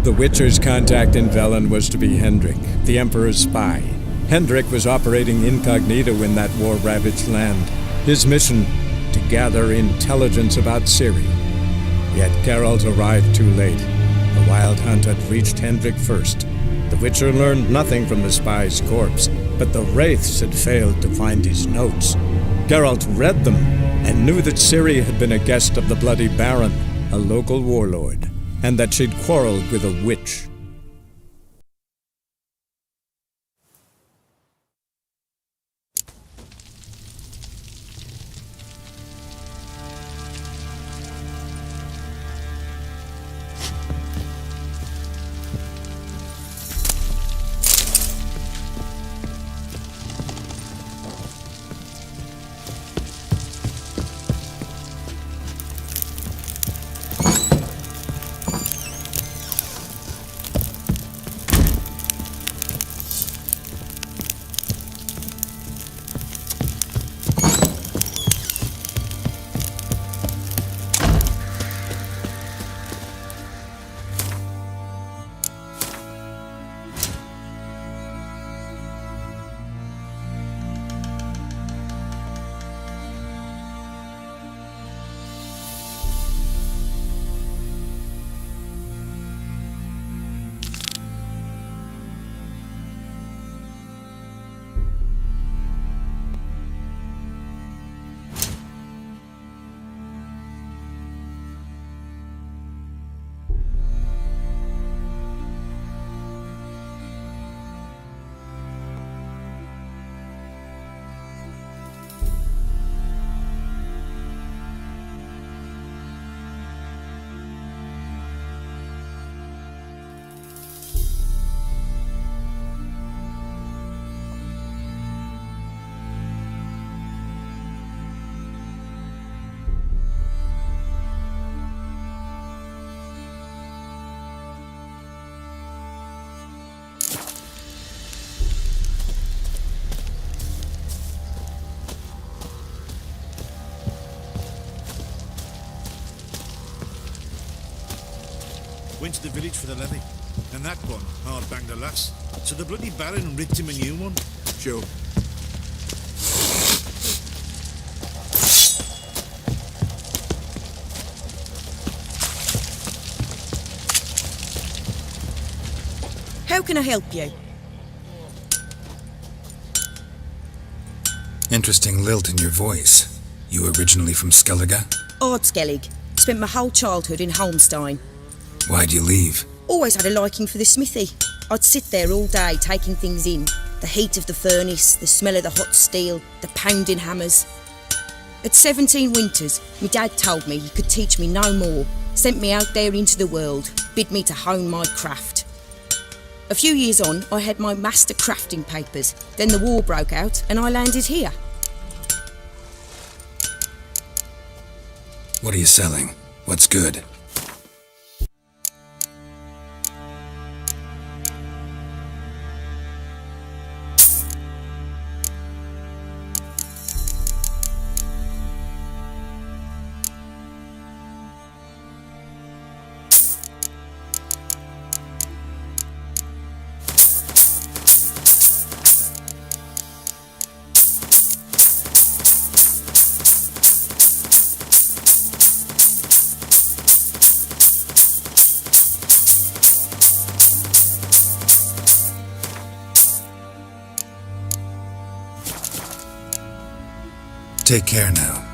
The Witcher's contact in Velen was to be Hendrik, the Emperor's spy. Hendrik was operating incognito in that war-ravaged land. His mission, to gather intelligence about Ciri. Yet Geralt arrived too late. The Wild Hunt had reached Hendrik first. The Witcher learned nothing from the spy's corpse, but the Wraiths had failed to find his notes. Geralt read them and knew that Ciri had been a guest of the Bloody Baron, a local warlord, and that she'd quarreled with a witch. Went to the village for the levy, and that one hard banged a lass. So the bloody Baron ripped him a new one. Sure. How can I help you? Interesting lilt in your voice. You originally from Skellige? Ardskellig. Spent my whole childhood in Holmstein. Why'd you leave? Always had a liking for the smithy. I'd sit there all day taking things in. The heat of the furnace, the smell of the hot steel, the pounding hammers. At 17 winters, my dad told me he could teach me no more. Sent me out there into the world, bid me to hone my craft. A few years on, I had my master crafting papers. Then the war broke out and I landed here. What are you selling? What's good? Take care now.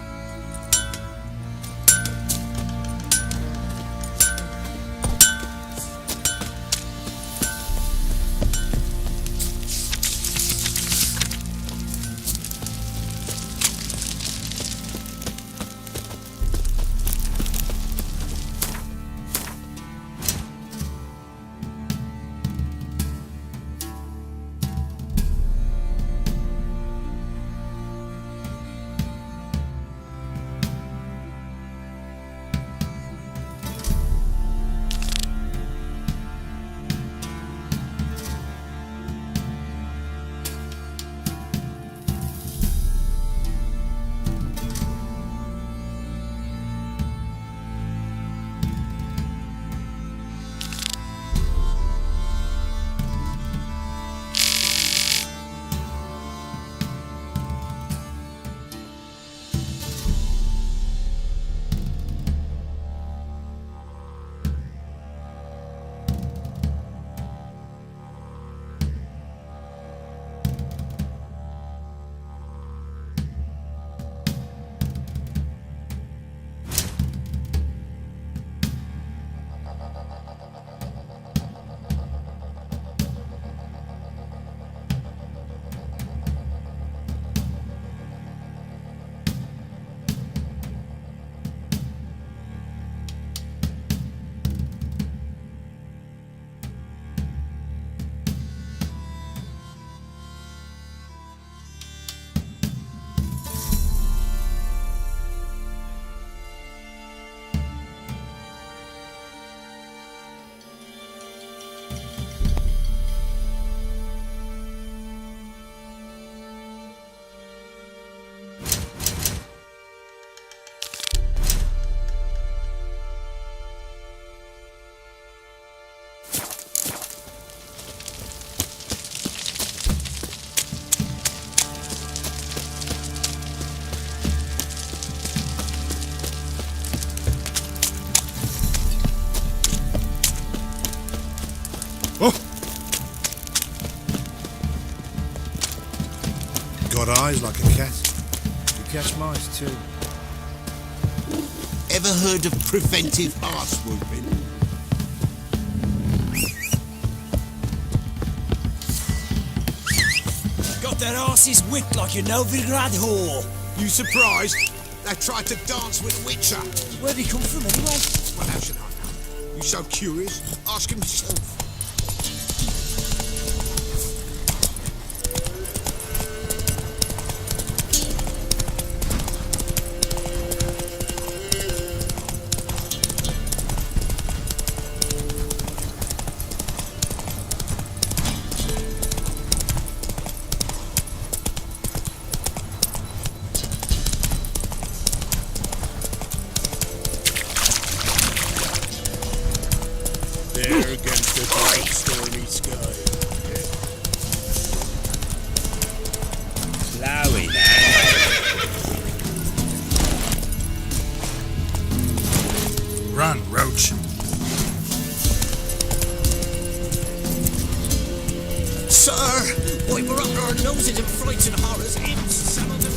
eyes like a cat. You catch mice too. Ever heard of preventive arse whooping? Got their asses whipped like a Novigrad whore. You surprised? They tried to dance with a witcher. Where'd he come from anyway? Well, how should I know? You so curious? Ask him yourself. There against the bright, stormy sky. Chloe, Run, Roach. Sir, why we're up our noses in frights and horrors. It's some of them.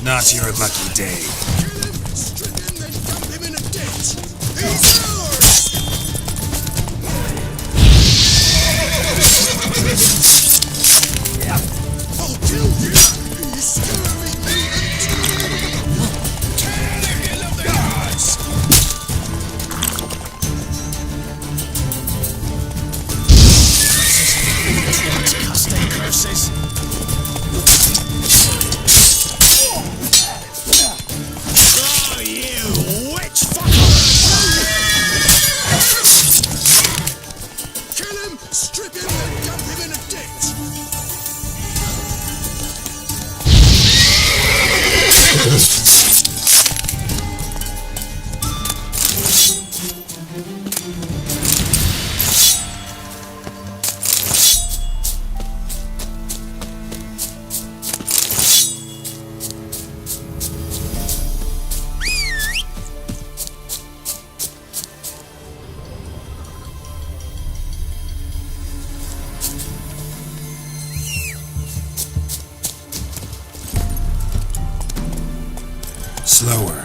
Not your lucky day. Kill him, strip him, then dump him in a ditch. He's yours! I'll kill you, you scurvy mutant! Kill of the gods! Disgusting curses. Oh, you witch fucker! Kill him, strip him, then dump him in a ditch. Slower.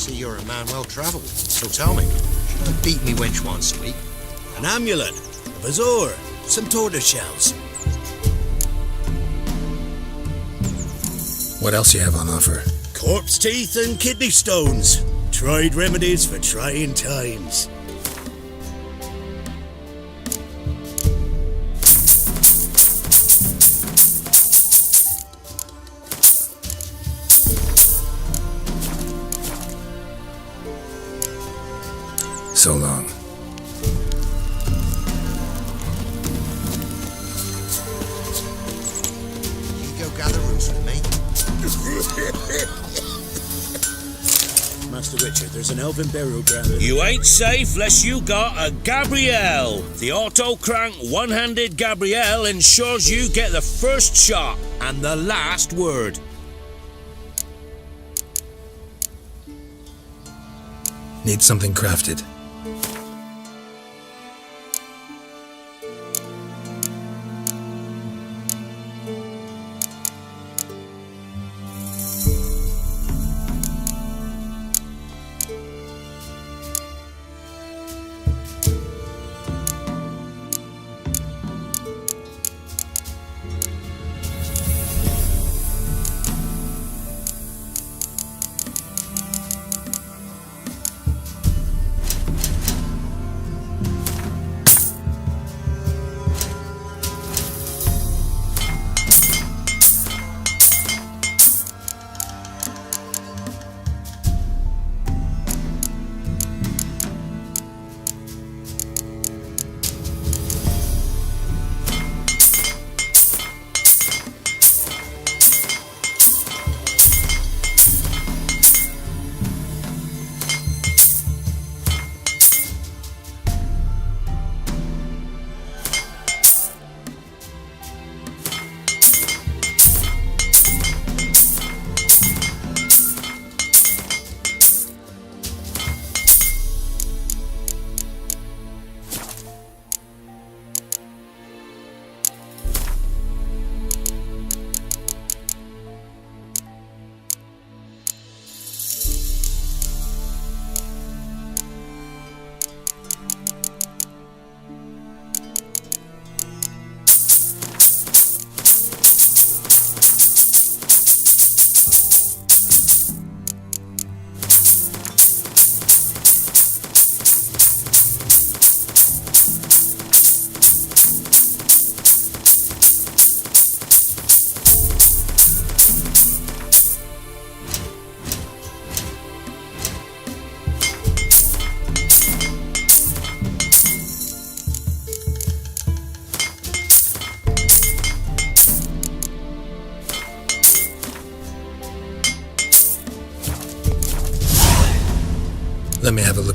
See, you're a man well travelled. So tell me, should I beat me wench once a week? An amulet, a bazaar, some tortoise shells. What else you have on offer? Corpse teeth and kidney stones. Tried remedies for trying times. So long. You go gather roots with me. Master Richard, there's an elven burial ground. You ain't safe less you got a Gabrielle. The auto-crank one-handed Gabrielle ensures you get the first shot and the last word. Need something crafted.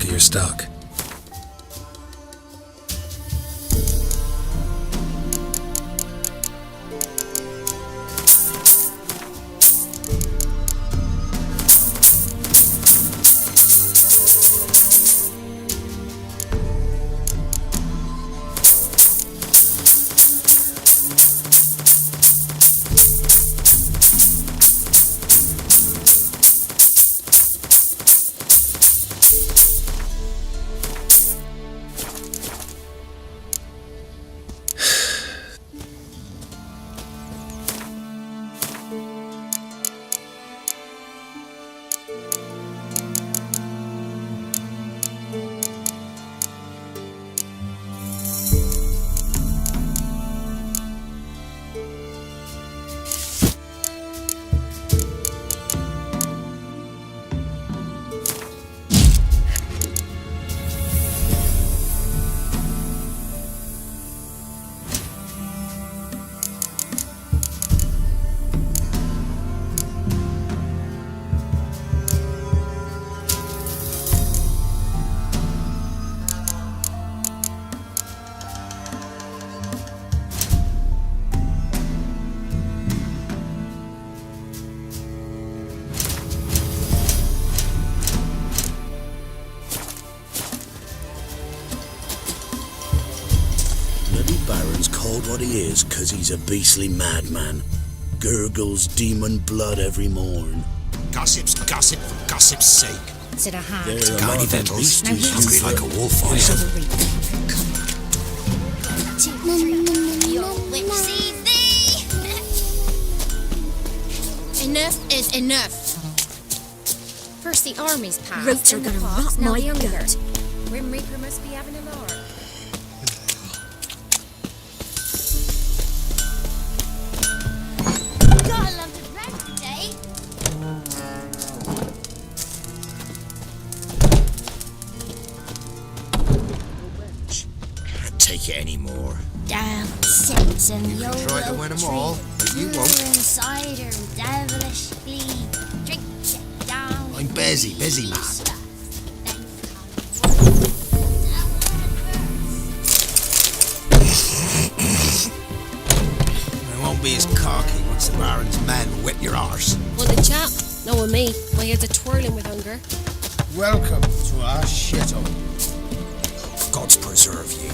to your stock. Baron's called what he is 'cause he's a beastly madman. Gurgles demon blood every morn. Gossip's gossip for gossip's sake. Is it a hand? There are a Guardy lot of them Vettles. beasties Now he's hungry like a wolf. Your witch sees thee! Enough is enough. First the army's passed, Roots then are the gonna pox, rot now my the hunger. gut. Grim Reaper must be having a lark. Gotta love the bread today. Can't take it anymore. Damn sense and You can try to win 'em all, but you won't. Cider and devilish glee. Drink it down. I'm busy man. I won't be as cocky once the Baron's men whip your arse. Want a chap? No, with me. My head's a twirling with hunger. Welcome to our shithole. Gods preserve you.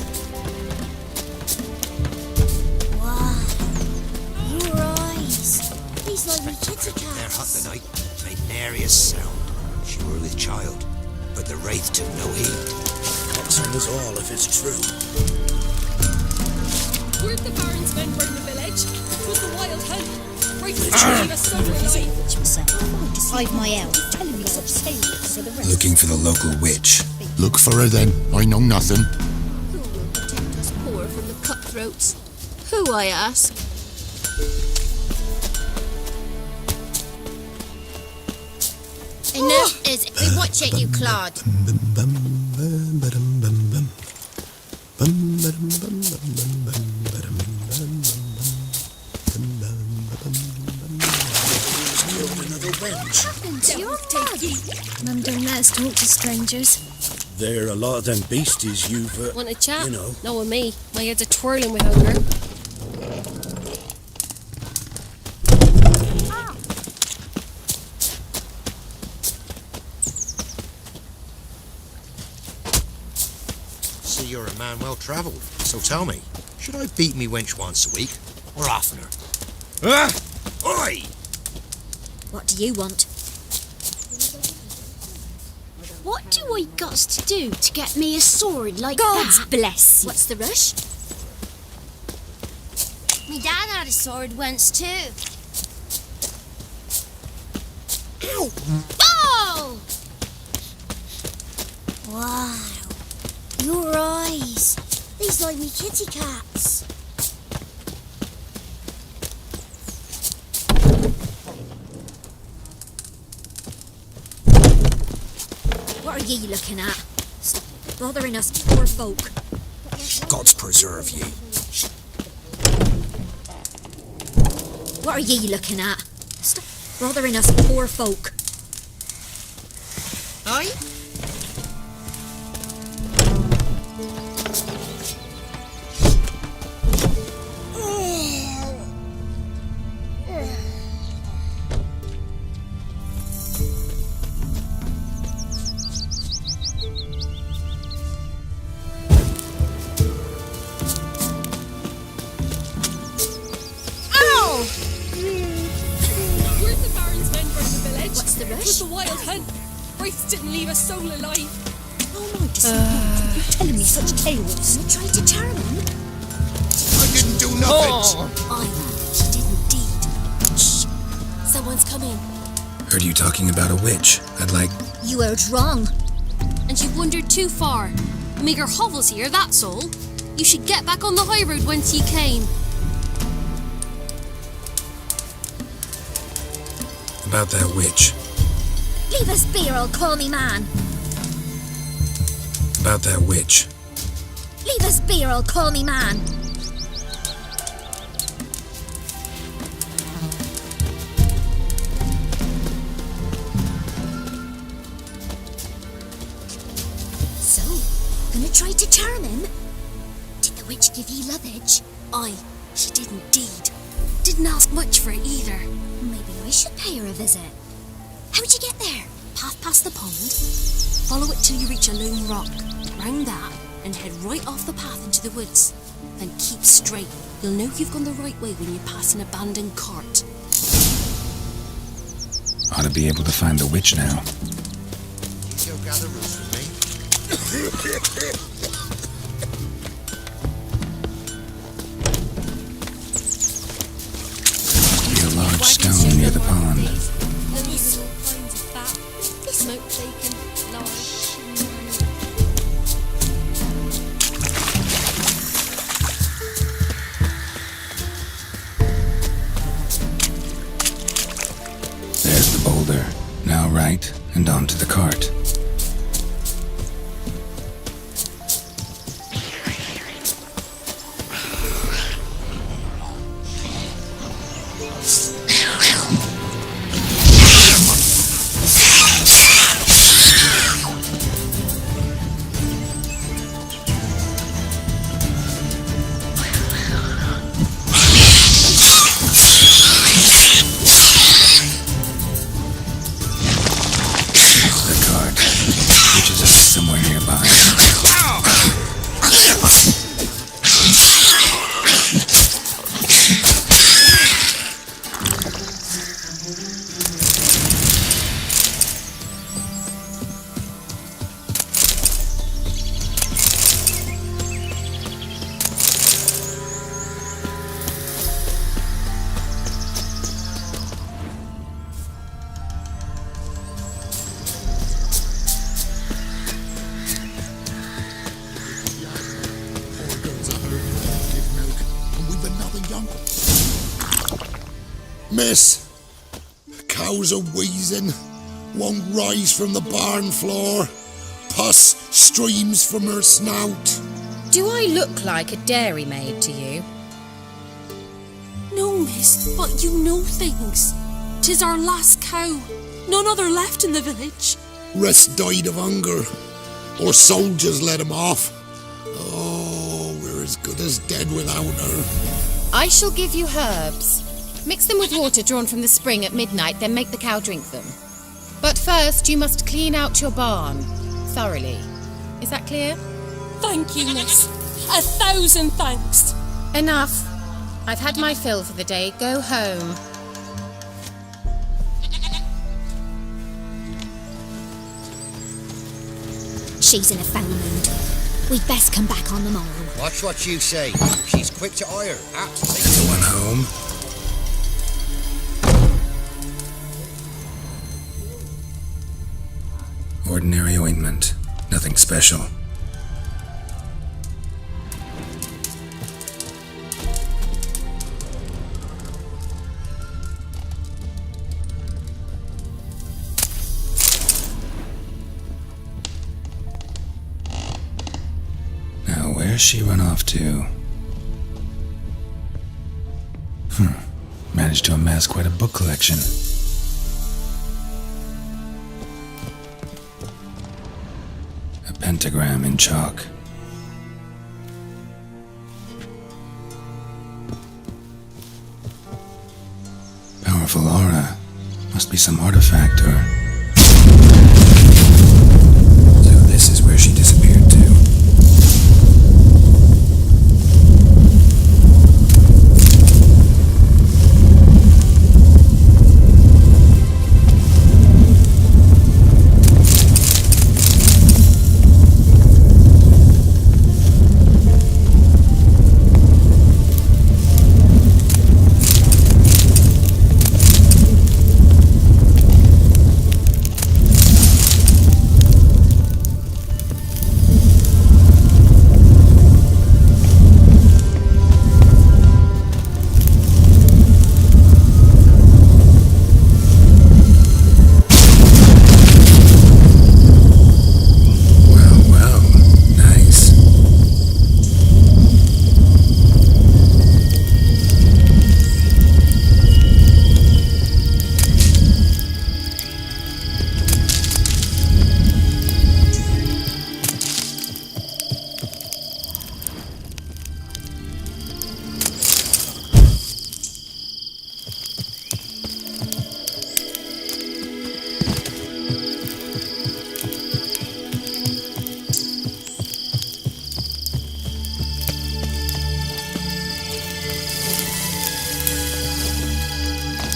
Wow. Your eyes. These like me kitty They're hot cats. tonight. Made nary a sound. She were with child, but the wraith took no heed. Coxswain us all if it's true. Weren't the Baron's men round the village? It was the wild hunt. Right to the sun away. Hide my elf. Telling me such tales for the rest. Looking for the local witch. Look for her then. I know nothing. Who will protect us poor from the cutthroats? Who, I ask? Enough is... Watch it, you clod. Mum don't let us talk to strangers. There are a lot of them beasties you've, Want a chap? you know. No, with me. My head's a twirling with hunger. See, you're a man well travelled. So tell me, should I beat me wench once a week, or oftener? Ah! Oi! What do you want? What do I got to do to get me a sword like God's that? bless you. What's the rush? Me dad had a sword once too. Ow! Oh! Wow. Your eyes. These like me kitty cats. What are ye looking at? Stop bothering us poor folk. Gods preserve you. What are ye looking at? Stop bothering us poor folk. Aye? What's the It was rush? the wild hunt. Wraiths didn't leave a soul alive. How am I to see you telling me such tales? You tried to charm him? I didn't do nothing. She did indeed. Shh. Someone's coming. Heard you talking about a witch. I'd like... You heard wrong. And you wandered too far. Meagre hovels here, that's all. You should get back on the high road whence ye came. About that witch. Leave us be or I'll call me man. About that witch. Leave us be or I'll call me man. So, gonna try to charm him? Did the witch give ye lovage? Aye, she did indeed. Didn't ask much for it either. Maybe I should pay her a visit. How'd you get there? Path past the pond. Follow it till you reach a lone rock. Round that and head right off the path into the woods. Then keep straight. You'll know you've gone the right way when you pass an abandoned cart. Ought to be able to find the witch now. You go gather roots with me. Be a large stone near the pond. Lilies and all kinds of fat. Smoked bacon, lard. There's the boulder. Now right and onto the cart. Somewhere nearby. Miss, cows are wheezing, won't rise from the barn floor, pus streams from her snout. Do I look like a dairymaid to you? No, miss, but you know things. 'Tis our last cow. None other left in the village. Rest died of hunger, or soldiers let him off. Oh, we're as good as dead without her. I shall give you herbs. Mix them with water drawn from the spring at midnight, then make the cow drink them. But first, you must clean out your barn thoroughly. Is that clear? Thank you, miss. 1,000 thanks. Enough. I've had my fill for the day. Go home. She's in a foul mood. We'd best come back on the morrow. Watch what you say. She's quick to ire. Absolutely. Anyone home? Ordinary ointment. Nothing special. Now, where's she run off to? Managed to amass quite a book collection. A pentagram in chalk. Powerful aura. Must be some artifact or... So this is where she disappeared to.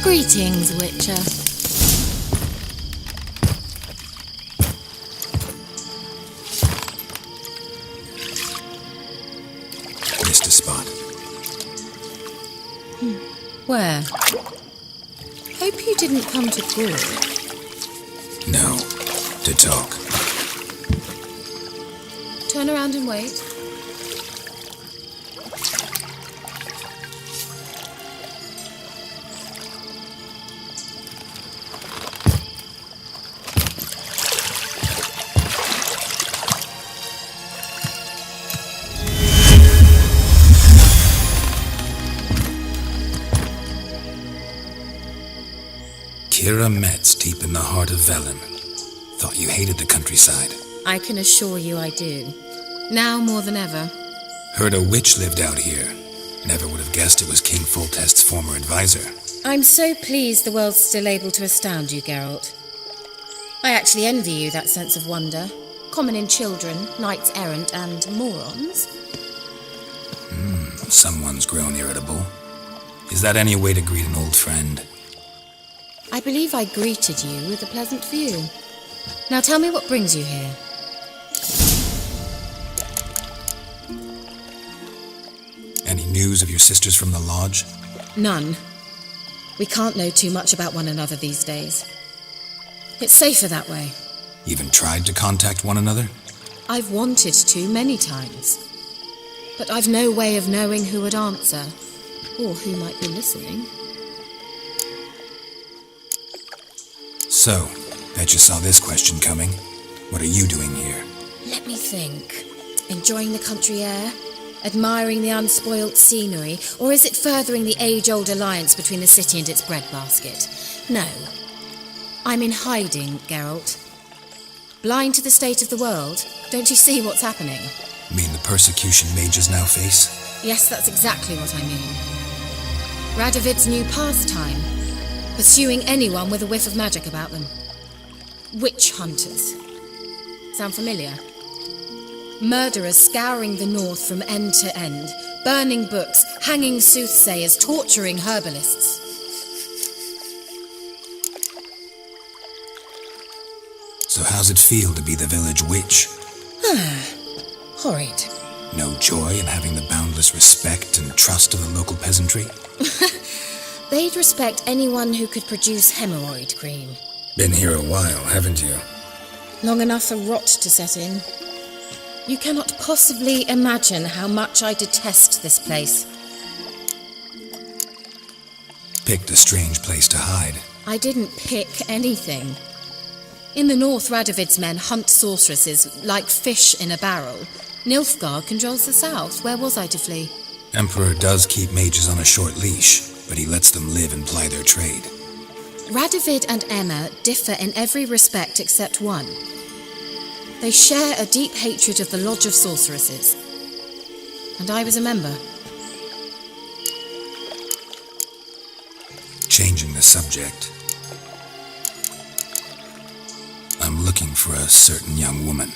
Greetings, Witcher. Missed a spot. Where? Hope you didn't come to Gaul. No, to talk. Turn around and wait. Kira Metz, deep in the heart of Velen. Thought you hated the countryside. I can assure you I do. Now more than ever. Heard a witch lived out here. Never would have guessed it was King Foltest's former advisor. I'm so pleased the world's still able to astound you, Geralt. I actually envy you that sense of wonder. Common in children, knights errant, and morons. Someone's grown irritable. Is that any way to greet an old friend? I believe I greeted you with a pleasant view. Now tell me what brings you here. Any news of your sisters from the lodge? None. We can't know too much about one another these days. It's safer that way. Even tried to contact one another? I've wanted to many times. But I've no way of knowing who would answer, or who might be listening. So, bet you saw this question coming. What are you doing here? Let me think. Enjoying the country air? Admiring the unspoilt scenery? Or is it furthering the age-old alliance between the city and its breadbasket? No. I'm in hiding, Geralt. Blind to the state of the world? Don't you see what's happening? Mean the persecution mages now face? Yes, that's exactly what I mean. Radovid's new pastime. Pursuing anyone with a whiff of magic about them. Witch hunters. Sound familiar? Murderers scouring the north from end to end, burning books, hanging soothsayers, torturing herbalists. So how's it feel to be the village witch? Horrid. No joy in having the boundless respect and trust of the local peasantry? They'd respect anyone who could produce hemorrhoid cream. Been here a while, haven't you? Long enough for rot to set in. You cannot possibly imagine how much I detest this place. Picked a strange place to hide. I didn't pick anything. In the north, Radovid's men hunt sorceresses like fish in a barrel. Nilfgaard controls the south. Where was I to flee? Emperor does keep mages on a short leash, but he lets them live and ply their trade. Radovid and Emma differ in every respect except one. They share a deep hatred of the Lodge of Sorceresses. And I was a member. Changing the subject. I'm looking for a certain young woman.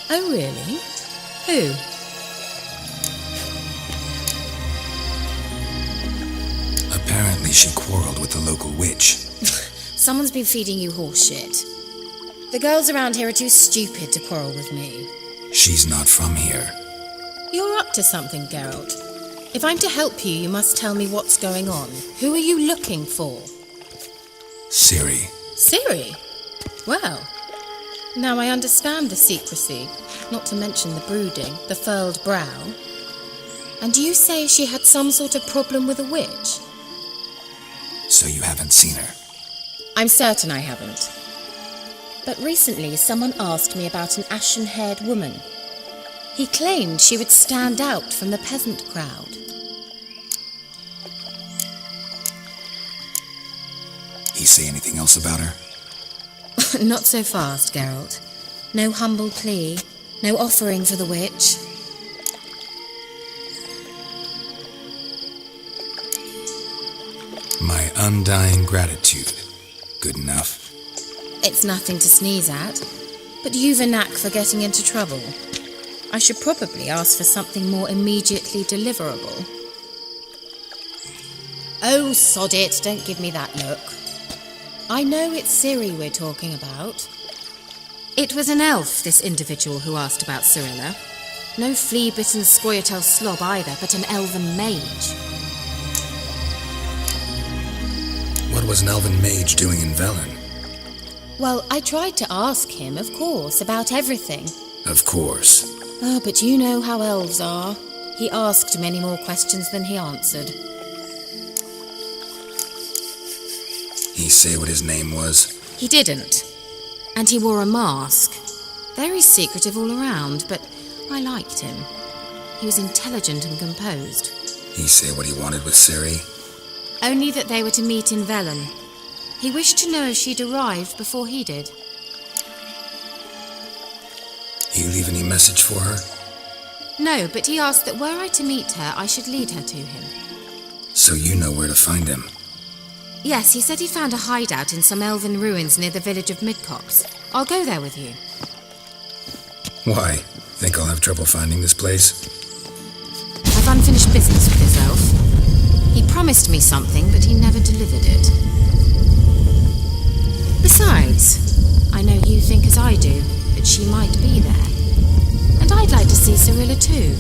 Oh, really? Who? Apparently she quarreled with the local witch. Someone's been feeding you horse shit. The girls around here are too stupid to quarrel with me. She's not from here. You're up to something, Geralt. If I'm to help you, you must tell me what's going on. Who are you looking for? Ciri. Ciri? Well, now I understand the secrecy, not to mention the brooding, the furled brow. And you say she had some sort of problem with a witch? So you haven't seen her? I'm certain I haven't. But recently someone asked me about an ashen-haired woman. He claimed she would stand out from the peasant crowd. He say anything else about her? Not so fast, Geralt. No humble plea, no offering for the witch. My undying gratitude. Good enough. It's nothing to sneeze at, but you've a knack for getting into trouble. I should probably ask for something more immediately deliverable. Oh, sod it, don't give me that look. I know it's Ciri we're talking about. It was an elf, this individual who asked about Cyrilla. No flea-bitten Scoia'tael slob either, but an elven mage. What was an elven mage doing in Velen? Well, I tried to ask him, of course, about everything. Of course. Oh, but you know how elves are. He asked many more questions than he answered. He say what his name was? He didn't. And he wore a mask. Very secretive all around, but I liked him. He was intelligent and composed. He say what he wanted with Ciri? Only that they were to meet in Velen. He wished to know if she'd arrived before he did. He leave any message for her? No, but he asked that were I to meet her, I should lead her to him. So you know where to find him? Yes, he said he found a hideout in some elven ruins near the village of Midcox. I'll go there with you. Why? Think I'll have trouble finding this place? I've unfinished business with this elf. He promised me something, but he never delivered it. Besides, I know you think as I do, that she might be there. And I'd like to see Cyrilla too.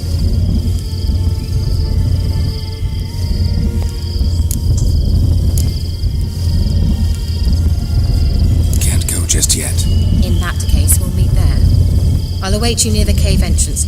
Can't go just yet. In that case, we'll meet there. I'll await you near the cave entrance.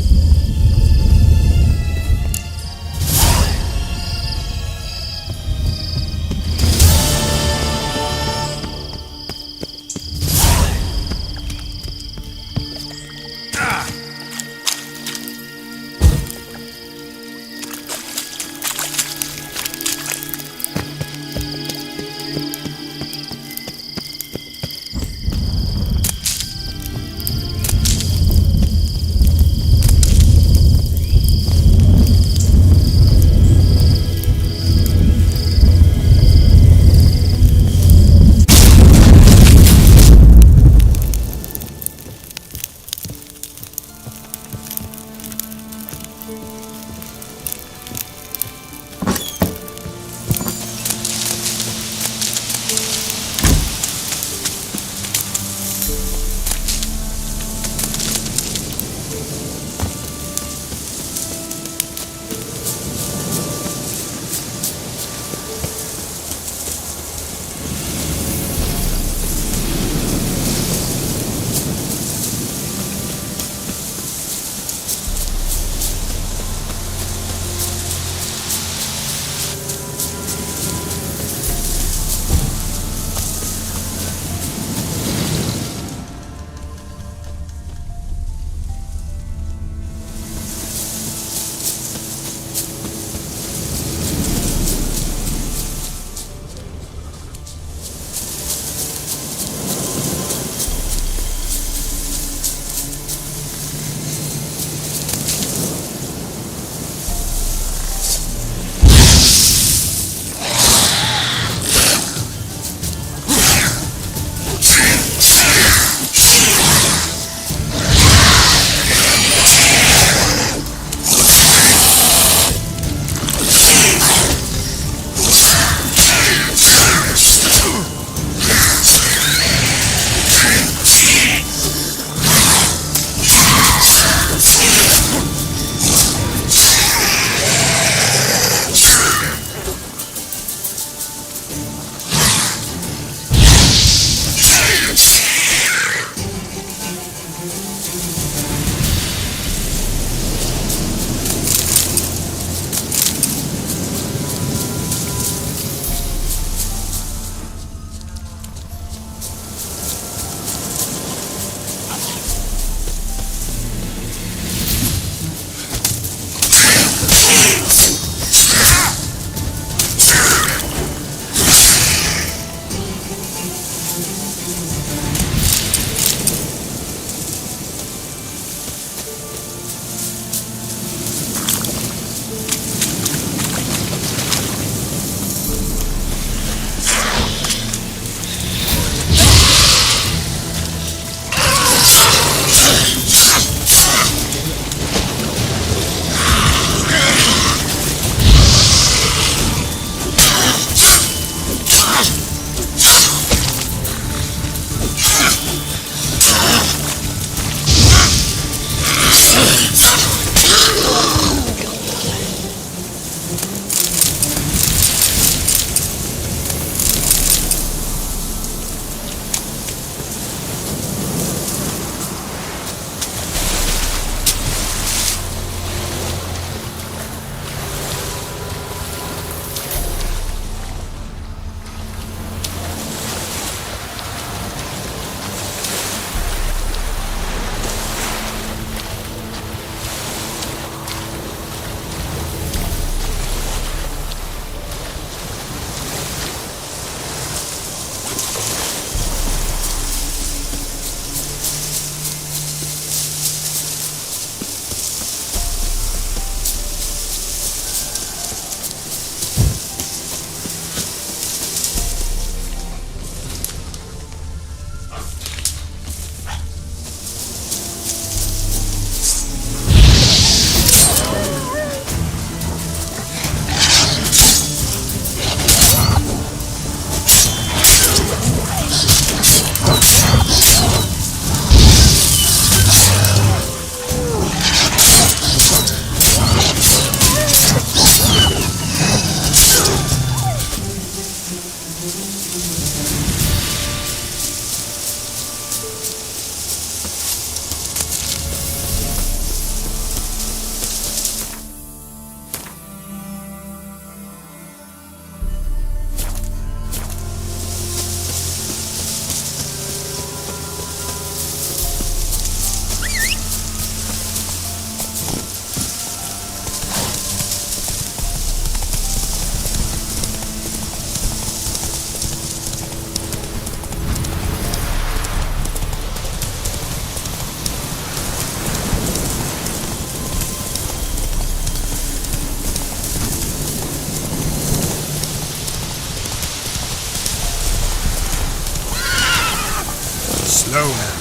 go now.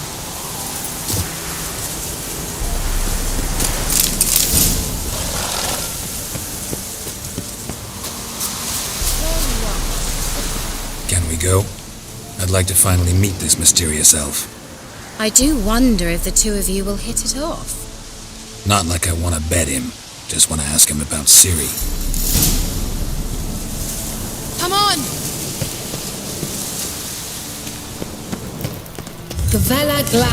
Can we go? I'd like to finally meet this mysterious elf. I do wonder if the two of you will hit it off. Not like I want to bet him. Just want to ask him about Ciri. Come on! Gvela Glan.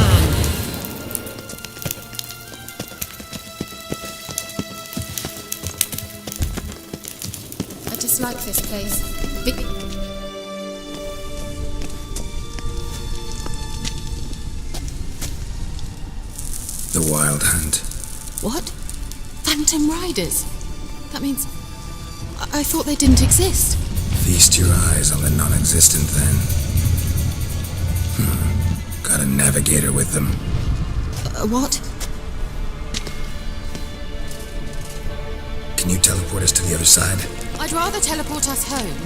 I dislike this place. The Wild Hunt. What? Phantom Riders? That means... I thought they didn't exist. Feast your eyes on the non-existent then. Got a navigator with them. What? Can you teleport us to the other side? I'd rather teleport us home.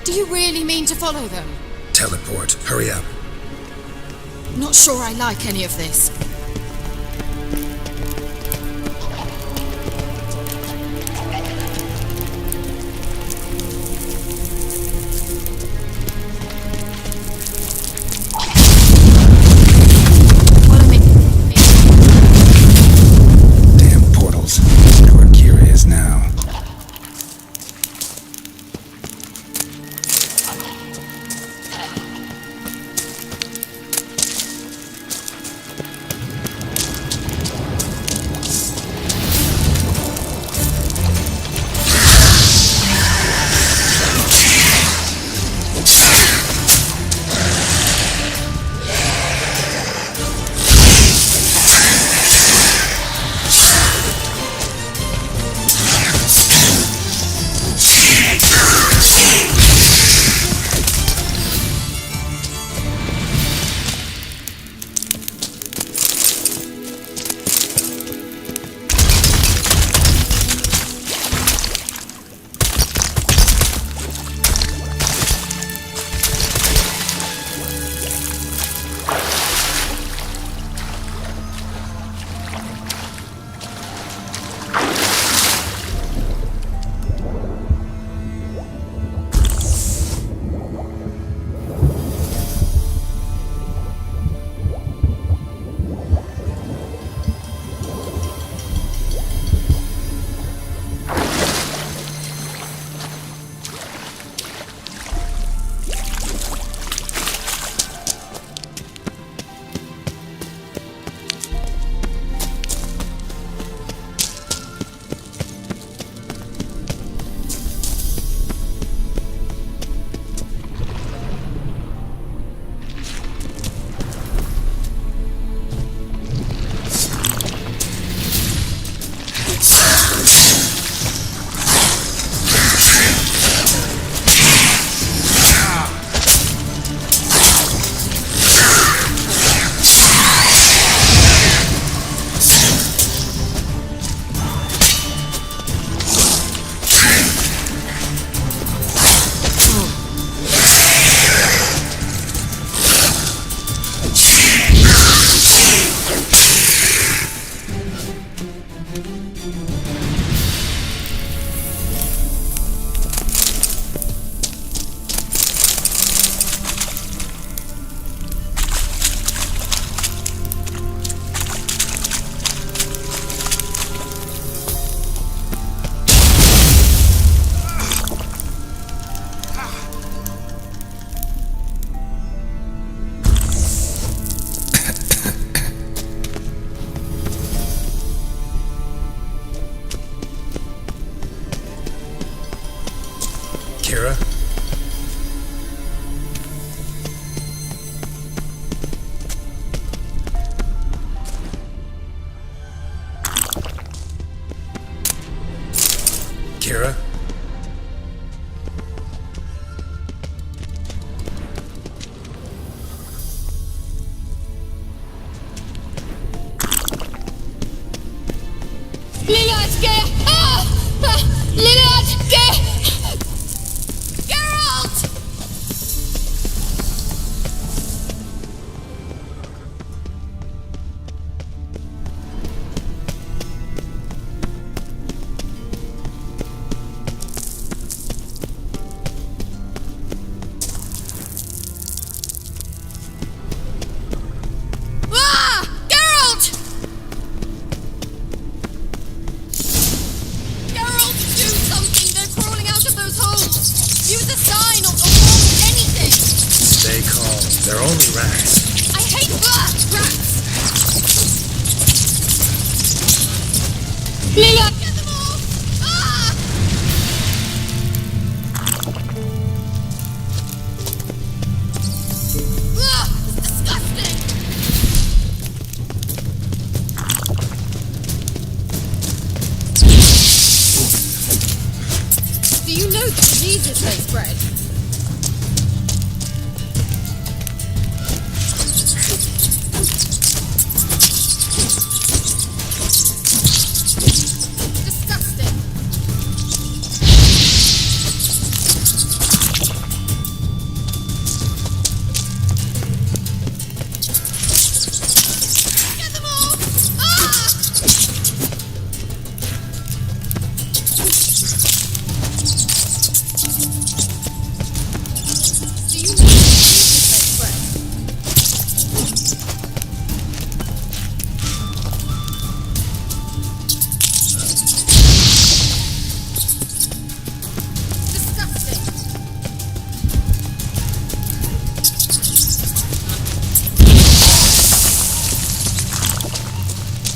Do you really mean to follow them? Teleport. Hurry up. Not sure I like any of this. Kira? Kira? Use a sign or anything! Stay calm. They're only rats. I hate rats! Lila! Get them all! Ah! Ugh, it's disgusting! Do you know the diseases they spread?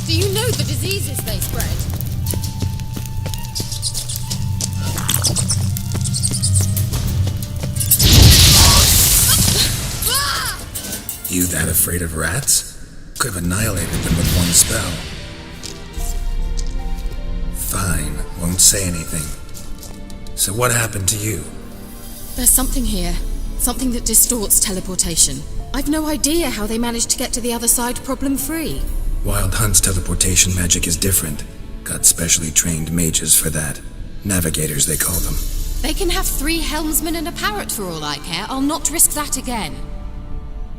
Do you know the diseases they spread? You that afraid of rats? Could have annihilated them with one spell. Fine, won't say anything. So what happened to you? There's something here. Something that distorts teleportation. I've no idea how they managed to get to the other side problem-free. Wild Hunt's teleportation magic is different. Got specially trained mages for that. Navigators, they call them. They can have 3 helmsmen and a parrot for all I care. I'll not risk that again.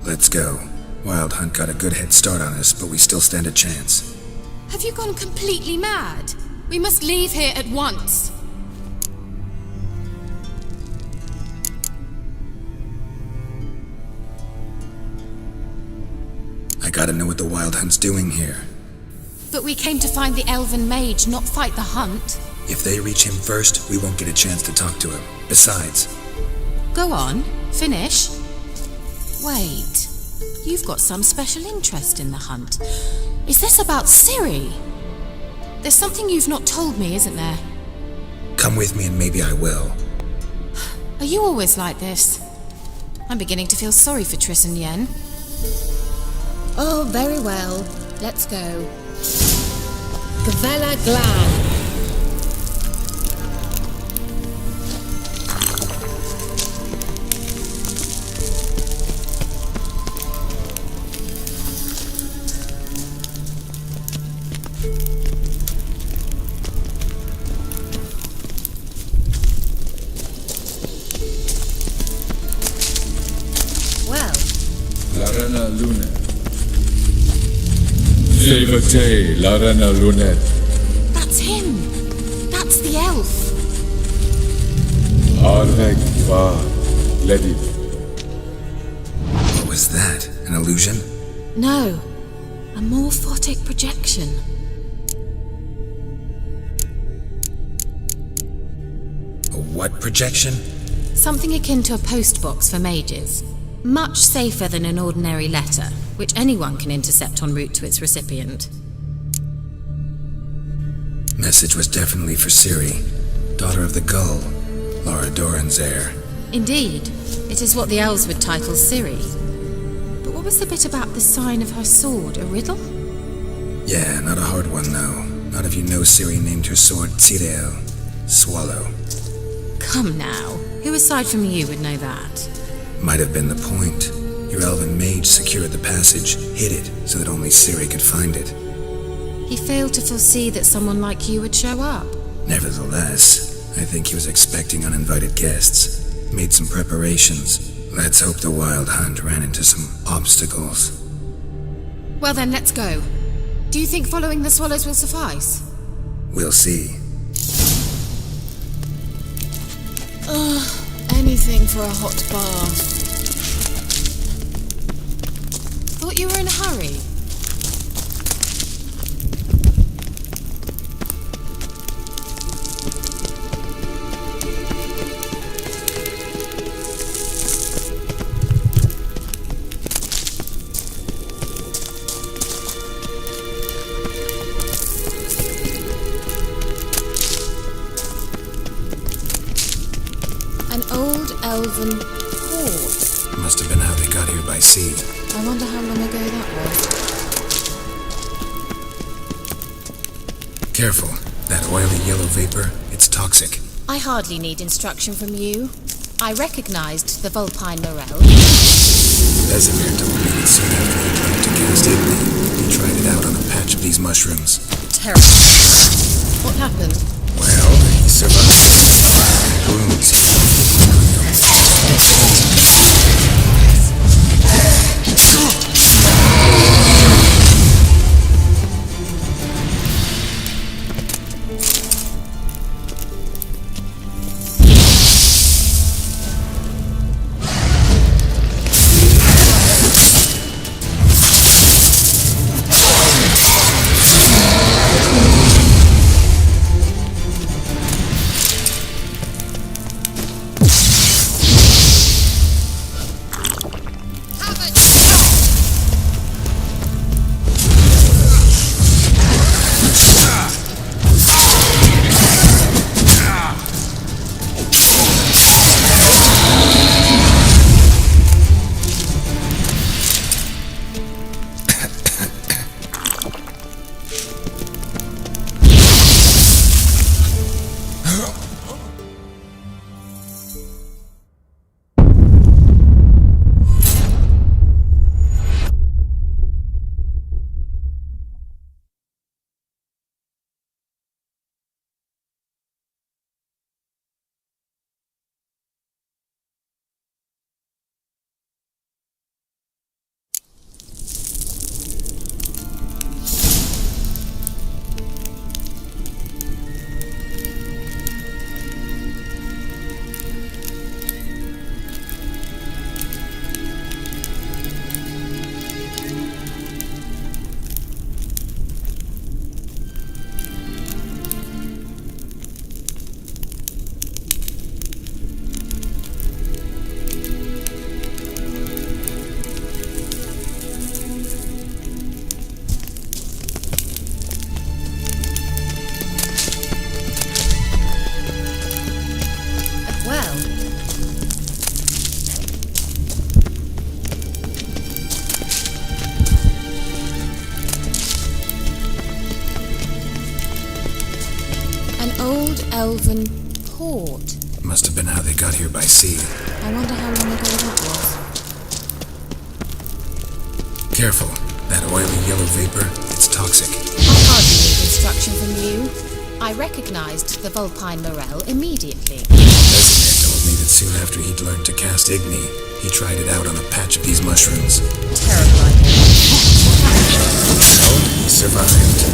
Let's go. Wild Hunt got a good head start on us, but we still stand a chance. Have you gone completely mad? We must leave here at once. I gotta know what the Wild Hunt's doing here. But we came to find the elven mage, not fight the hunt. If they reach him first, we won't get a chance to talk to him. Besides... Go on, finish. Wait, you've got some special interest in the hunt. Is this about Ciri? There's something you've not told me, isn't there? Come with me and maybe I will. Are you always like this? I'm beginning to feel sorry for Triss and Yen. Oh, very well. Let's go. Gavella Glan. Well. Larana Lunet. Sevate Larana Lunet. That's him! That's the elf! Arvek Va Ledit. What was that? An illusion? No, a morphotic projection. A what projection? Something akin to a postbox for mages. Much safer than an ordinary letter, which anyone can intercept en route to its recipient. Message was definitely for Ciri, daughter of the Gull, Lara Doran's heir. Indeed, it is what the elves would title Ciri. But what was the bit about the sign of her sword, a riddle? Yeah, not a hard one though. Not if you know Ciri named her sword Tsirel, swallow. Come now, who aside from you would know that? Might have been the point. Your elven mage secured the passage, hid it, so that only Ciri could find it. He failed to foresee that someone like you would show up. Nevertheless, I think he was expecting uninvited guests. Made some preparations. Let's hope the Wild Hunt ran into some obstacles. Well then, let's go. Do you think following the swallows will suffice? We'll see. Anything for a hot bath. Thought you were in a hurry. elven port. Must have been how they got here by sea. I wonder how long ago that was. Careful. That oily yellow vapor, it's toxic. I hardly need instruction from you. I recognized the vulpine morel. Vesemir told me that soon after he learned to cast Igni, he tried it out on a patch of these mushrooms. Terrible. What happened? Well, he survived. Wounds. Elven port. Must have been how they got here by sea. I wonder how long ago that was. Careful. That oily yellow vapor, it's toxic. I hardly need instruction from you. I recognized the vulpine morel immediately. Vesemir told me that soon after he'd learned to cast Igni, he tried it out on a patch of these mushrooms. Terrible idea. Well, he survived.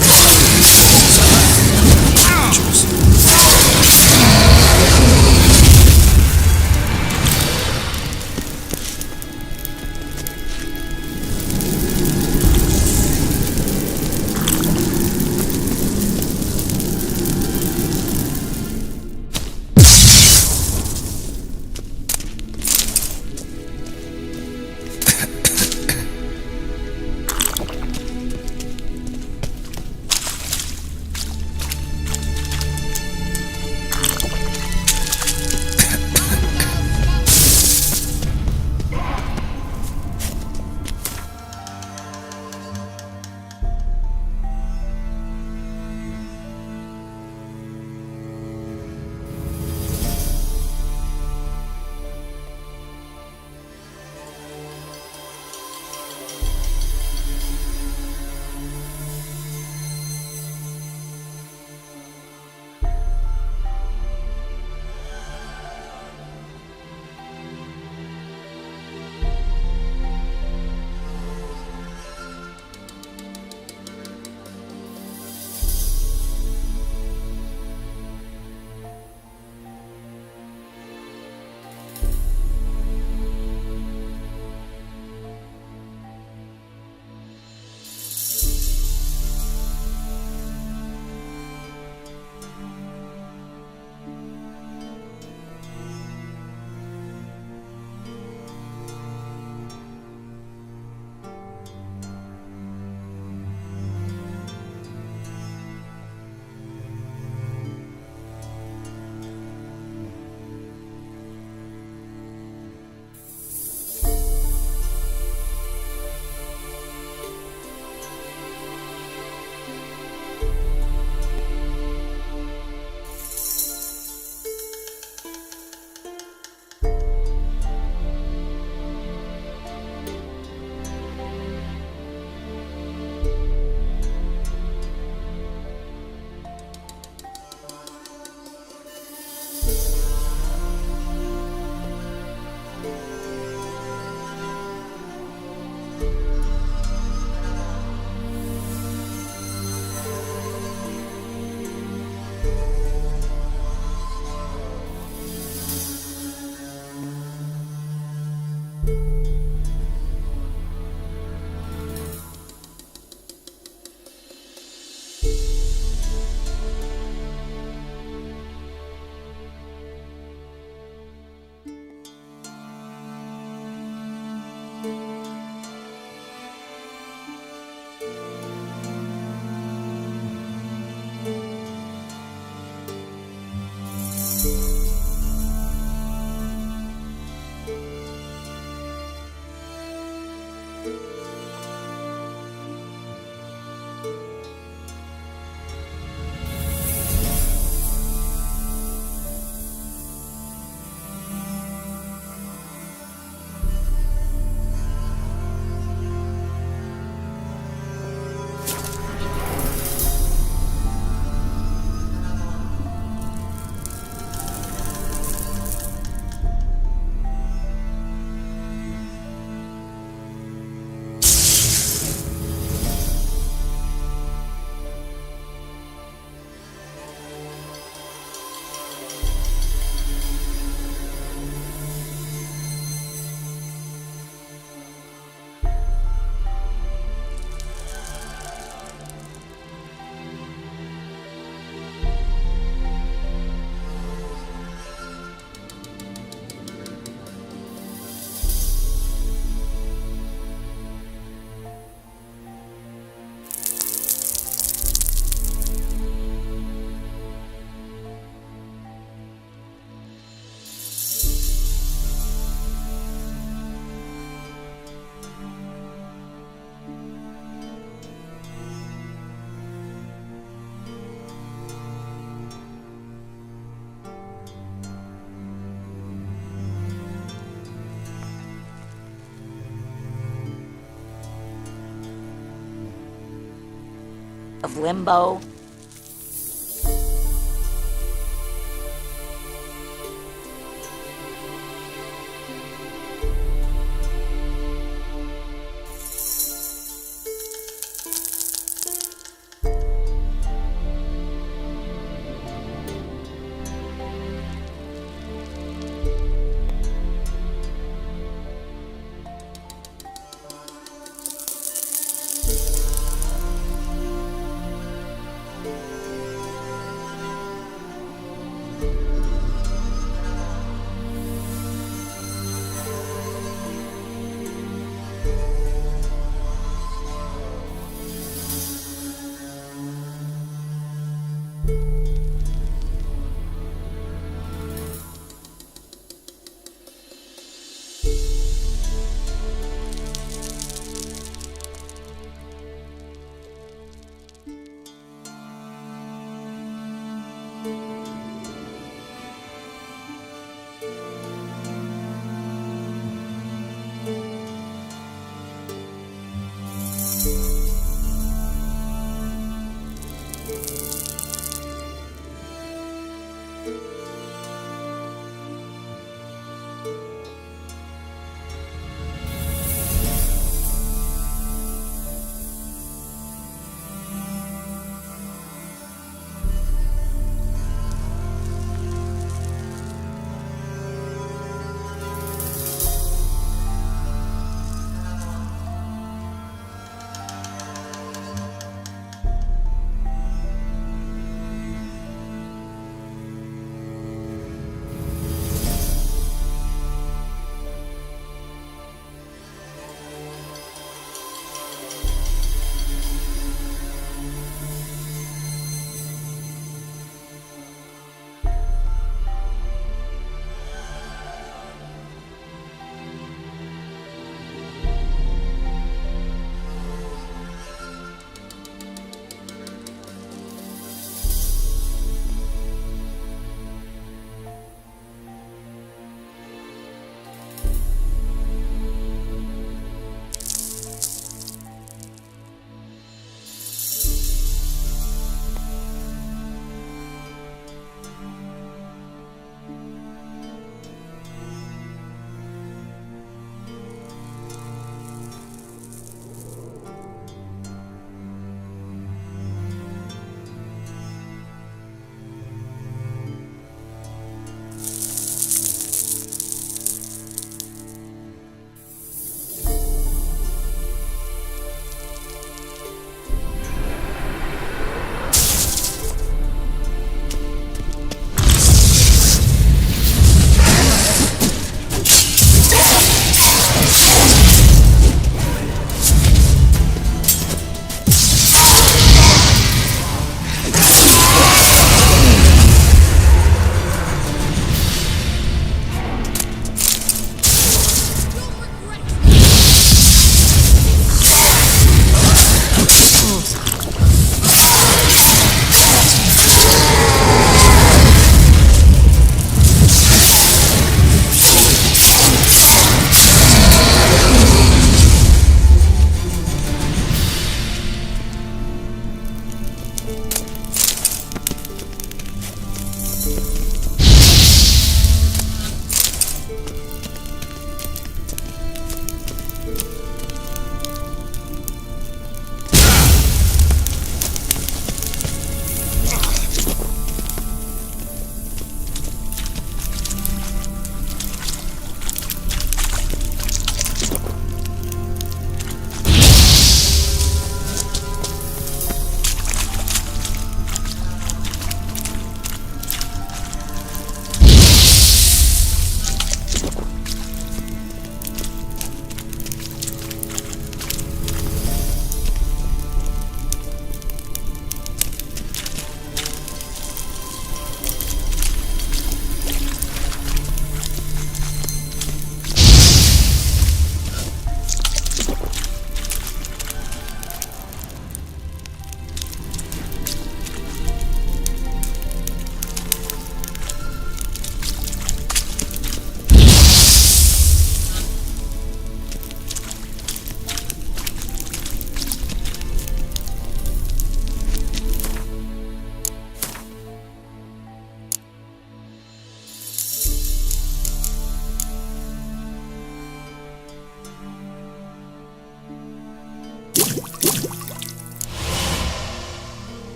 of limbo.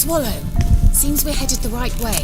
Swallow. Seems we're headed the right way.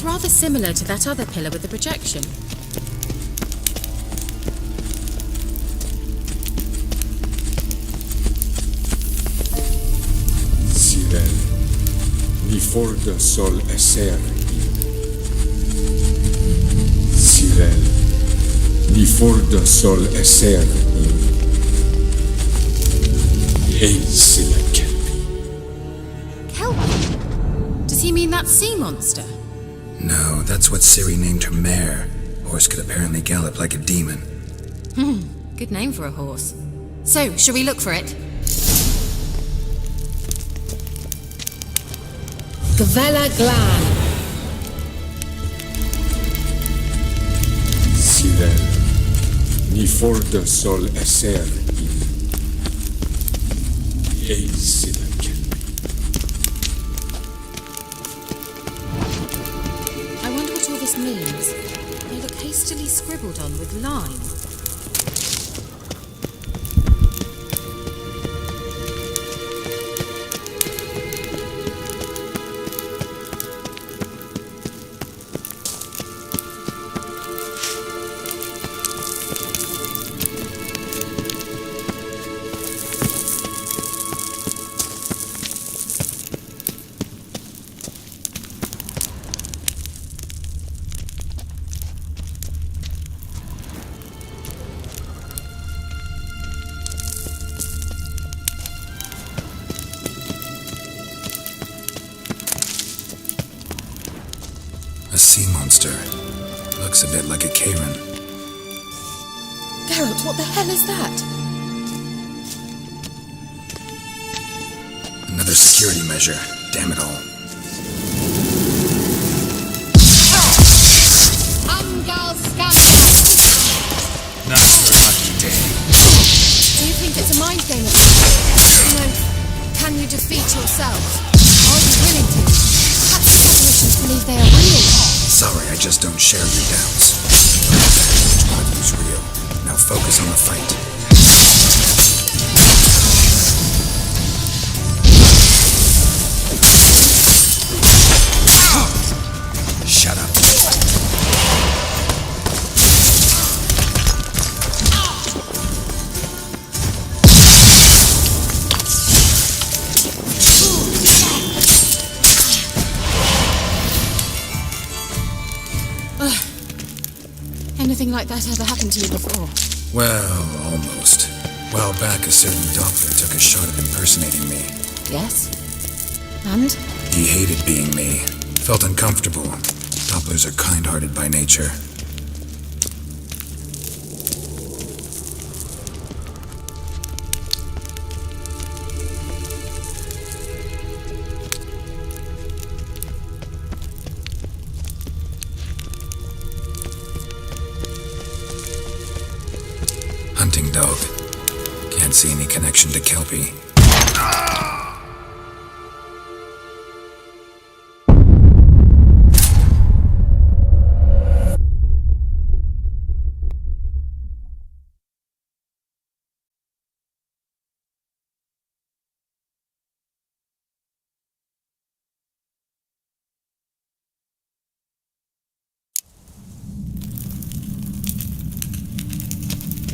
Rather similar to that other pillar with the projection. Sirel, ni forda sol esser. Sirel, ni forda sol esser. Hey, Sila Kelpie. Kelpie? Does he mean that sea monster? No, that's what Ciri named her mare. Horse could apparently gallop like a demon. Good name for a horse. So, shall we look for it? Gavella Glan. Sirel, ni forda sol esser. Hey, Sila Kelpie. This means they look hastily scribbled on with lime. A sea monster. Looks a bit like a Karen. Geralt, what the hell is that? Another security measure. Damn it all. Not your lucky day. Do you think it's a mind game? You know, can you defeat yourself? Are you willing to? Perhaps you have permission to believe they are real. Sorry, I just don't share your doubts. But he's real. Now focus on the fight. Shut up. Anything like that ever happened to you before? Well, almost. A while back, a certain doctor took a shot at impersonating me. Yes? And? He hated being me. Felt uncomfortable. Dopplers are kind-hearted by nature. Hunting dog. Can't see any connection to Kelpie.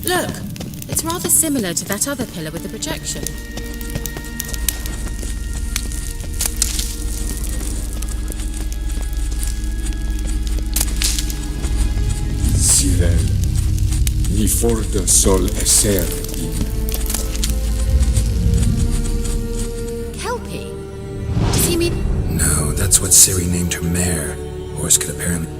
Look, it's rather similar to that other pillar with the projection. Cyril, ni for de sol esser in. Kelpie? Does he mean... No, that's what Ciri named her mare. Horse could apparently...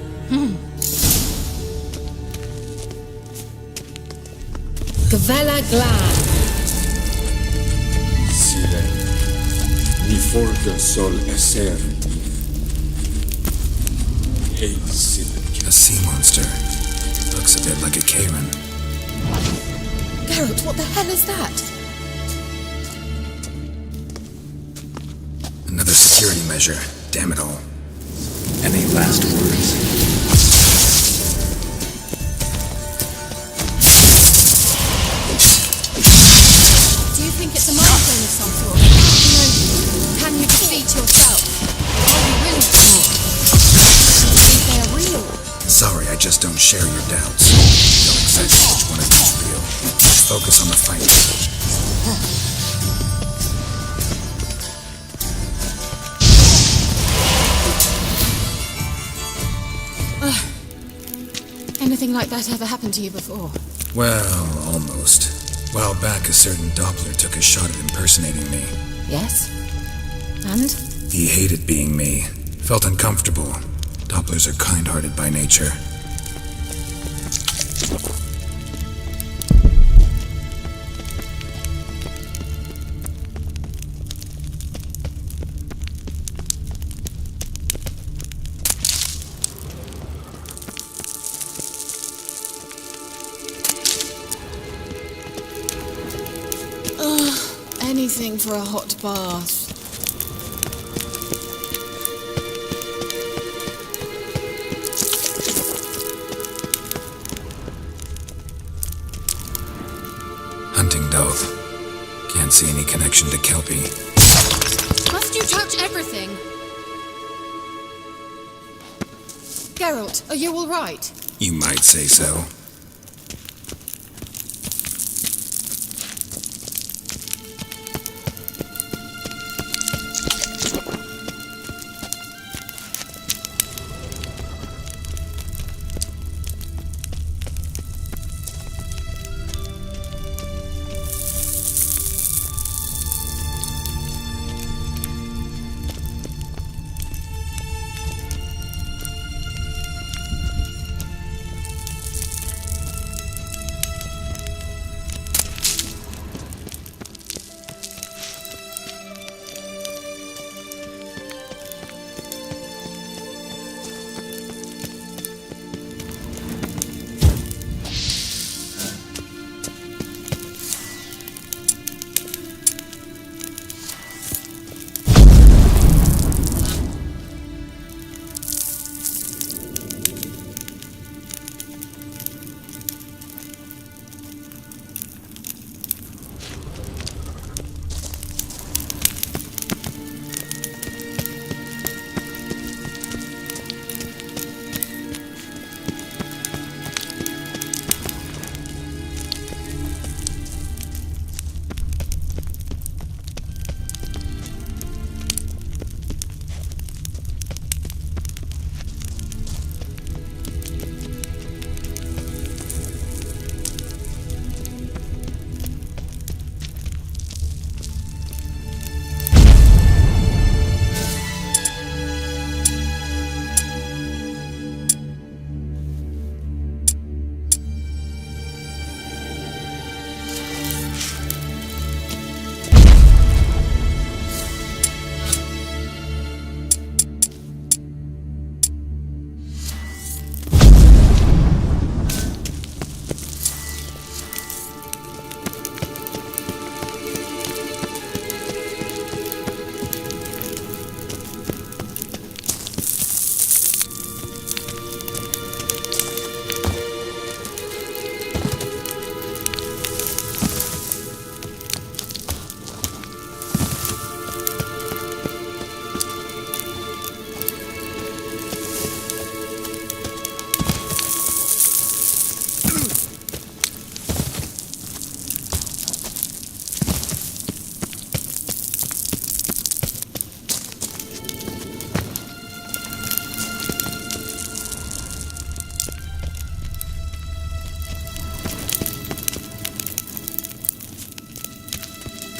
Gavella Glan. Cyril, ni for de sol esser in. A sea monster. Looks a bit like a Karen. Geralt, what the hell is that? Another security measure. Damn it all. Any last words? Do you think it's a milestone of some sort? No. Can you defeat yourself? Are you willing to? Do you think they are real? Sorry, I just don't share your doubts. Know exactly which one of them's real. Just focus on the fight. Anything like that ever happened to you before? Well, almost. A while back, a certain Doppler took a shot at impersonating me. Yes? And? He hated being me. Felt uncomfortable. Dopplers are kind-hearted by nature. Anything for a hot bath. Hunting dog. Can't see any connection to Kelpie. Must you touch everything? Geralt, are you all right? You might say so.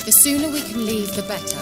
The sooner we can leave, the better.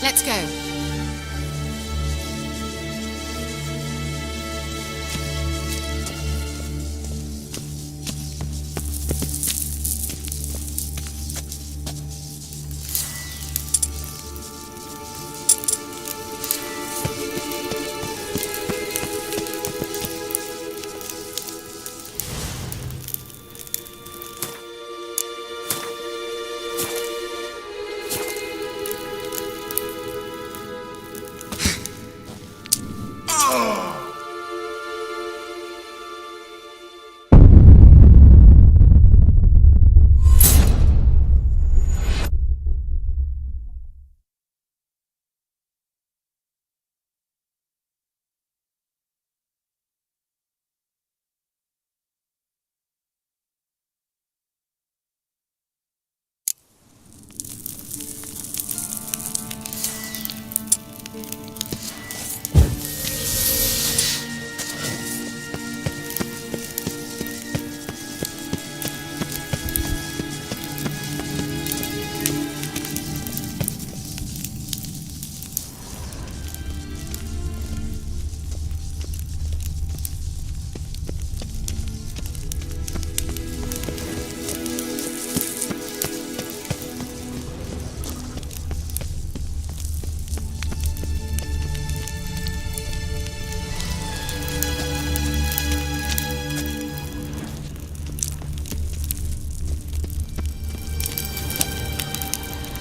Let's go.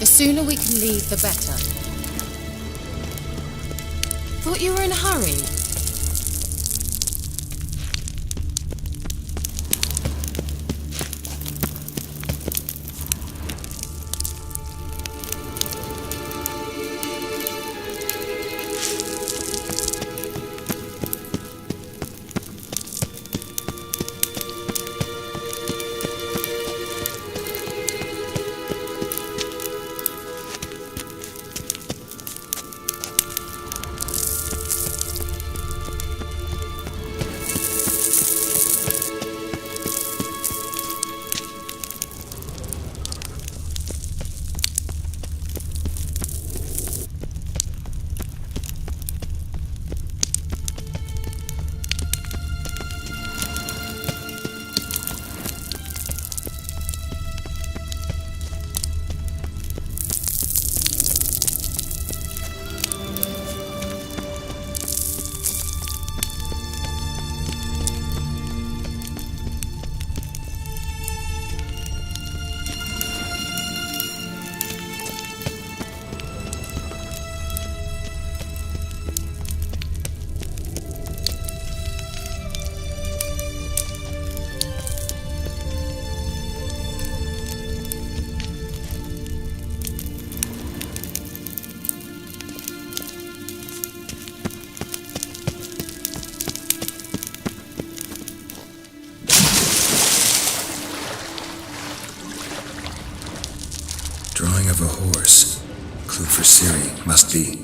The sooner we can leave, the better. Thought you were in a hurry. Drawing of a horse. clue for Siri must be...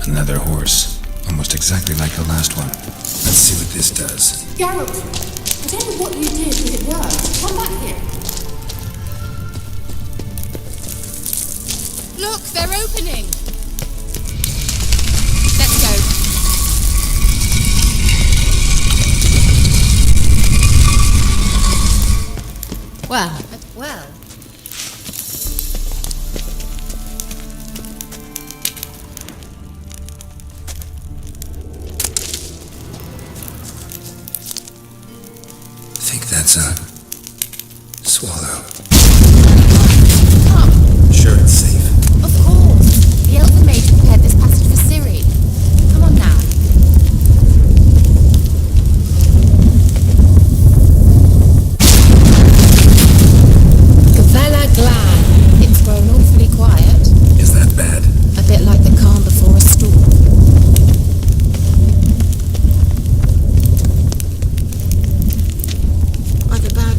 Another horse. Almost exactly like the last one. Let's see what this does. Geralt, I don't know what you did, but it worked. Come back here. Look, they're opening. Let's go. Well. I think that's a swallow. Sure it's safe. Of course. The Elven Mage prepared this passage for Ciri. Come on now. Gavella Glad. It's grown awfully quiet. Is that bad? A bit like the calm before a storm. I've about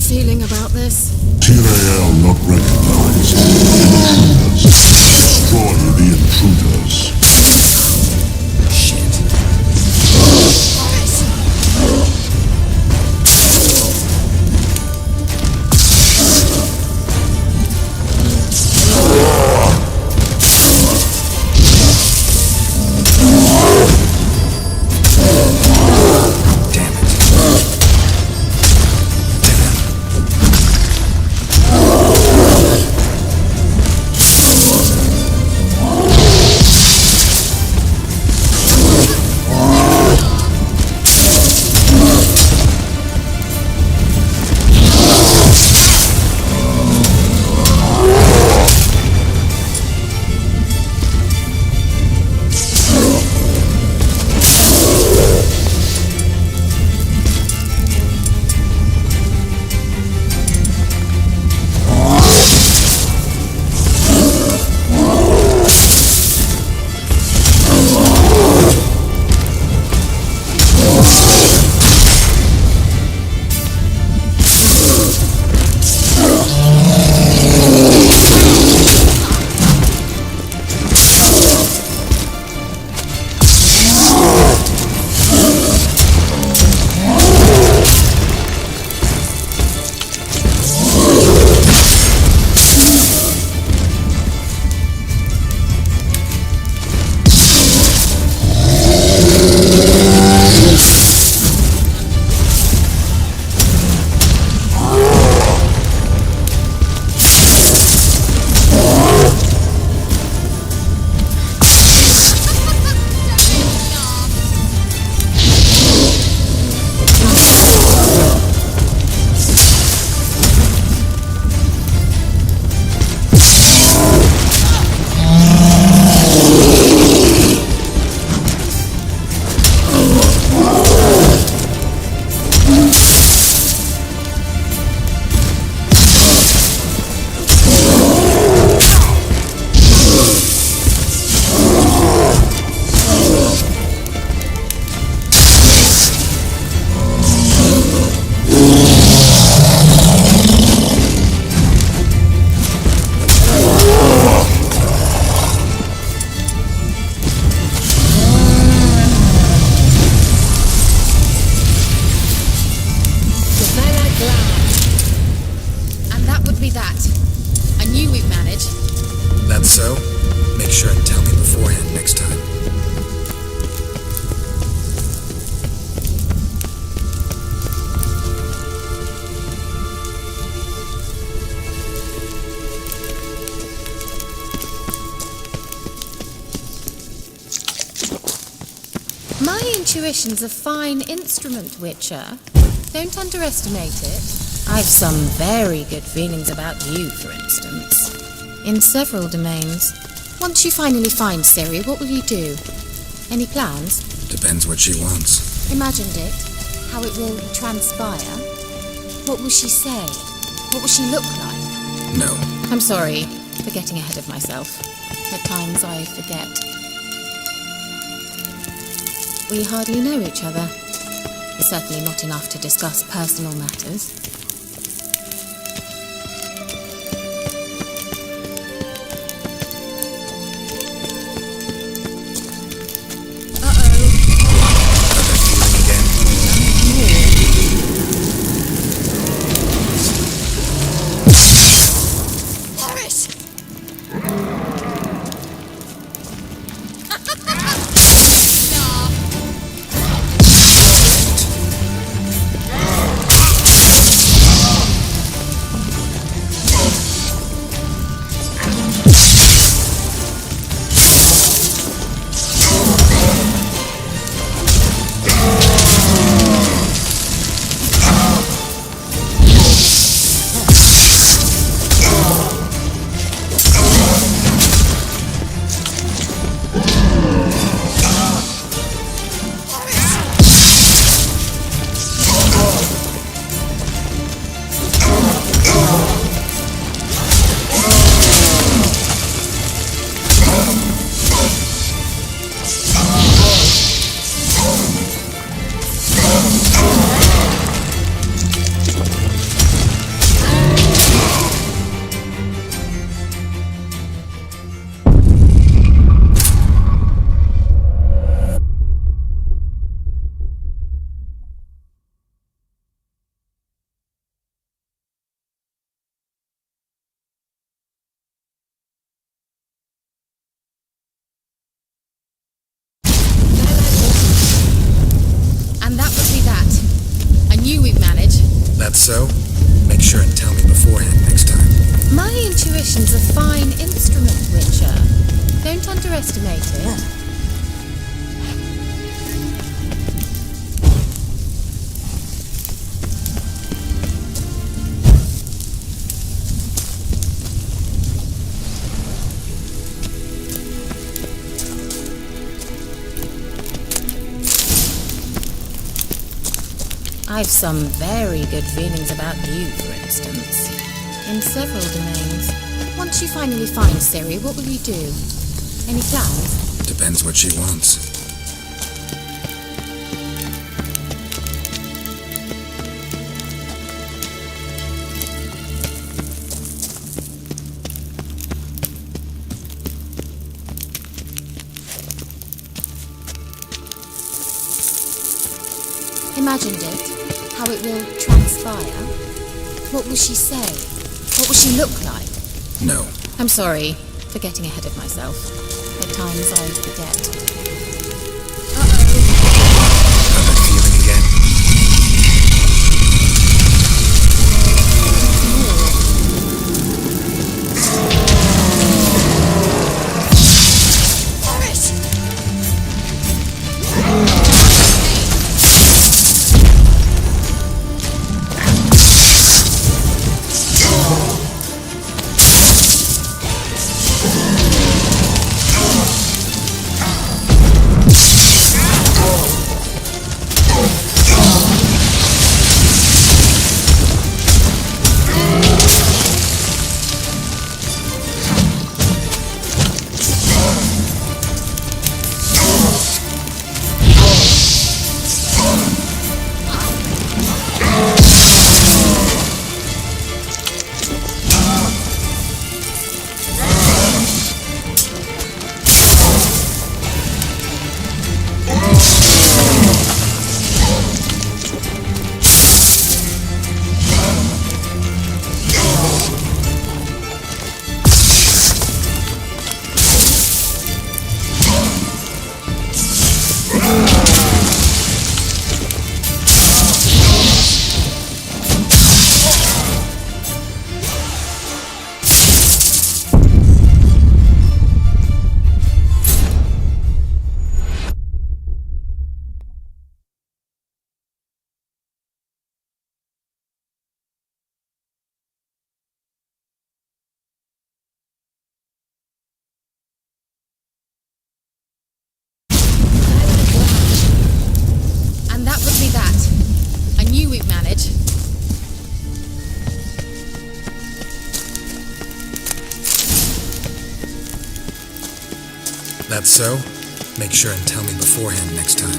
My intuition's a fine instrument, Witcher. Don't underestimate it. I've some very good feelings about you, for instance. In several domains. Once you finally find Ciri, what will you do? Any plans? Depends what she wants. Imagined it. How it will transpire. What will she say? What will she look like? No. I'm sorry for getting ahead of myself. At times I forget. We hardly know each other. Certainly not enough to discuss personal matters. That's so? Make sure and tell me beforehand next time. My intuition's a fine instrument, Witcher. Don't underestimate it. I've some very good feelings about you, for instance. In several domains. Once you finally find Ciri, what will you do? Any plans? Depends what she wants. Imagined it. How it will transpire. What will she say? What will she look like? No. I'm sorry for getting ahead of myself. At times I forget. Got that feeling again? That so? Make sure and tell me beforehand next time.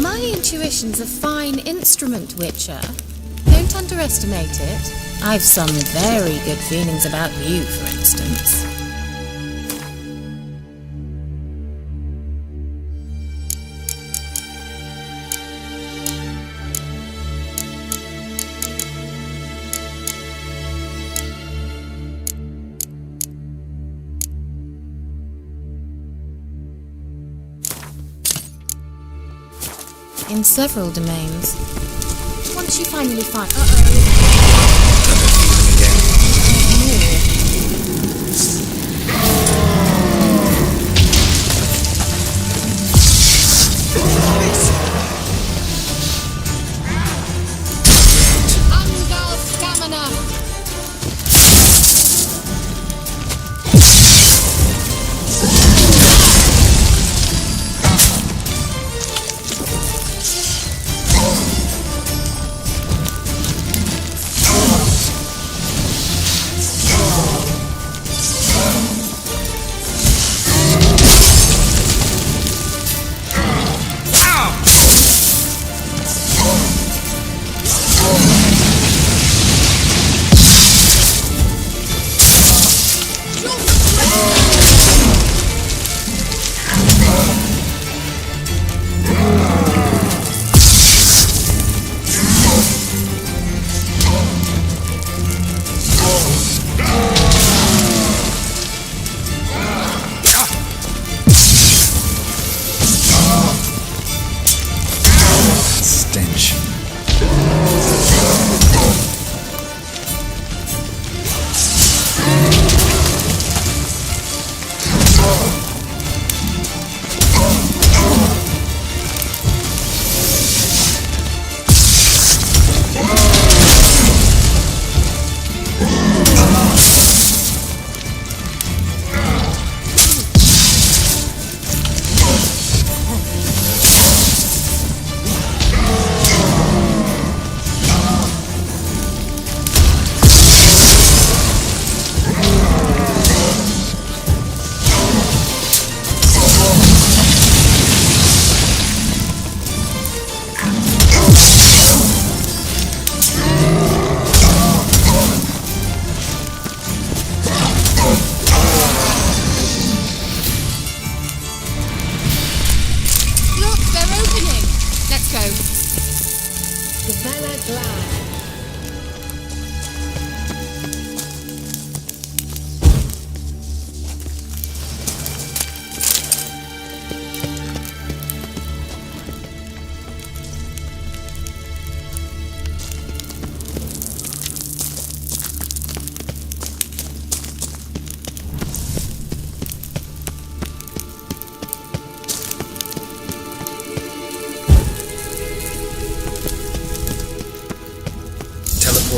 My intuition's a fine instrument, Witcher. Don't underestimate it. I've some very good feelings about you, for instance. In several domains. Once you finally find...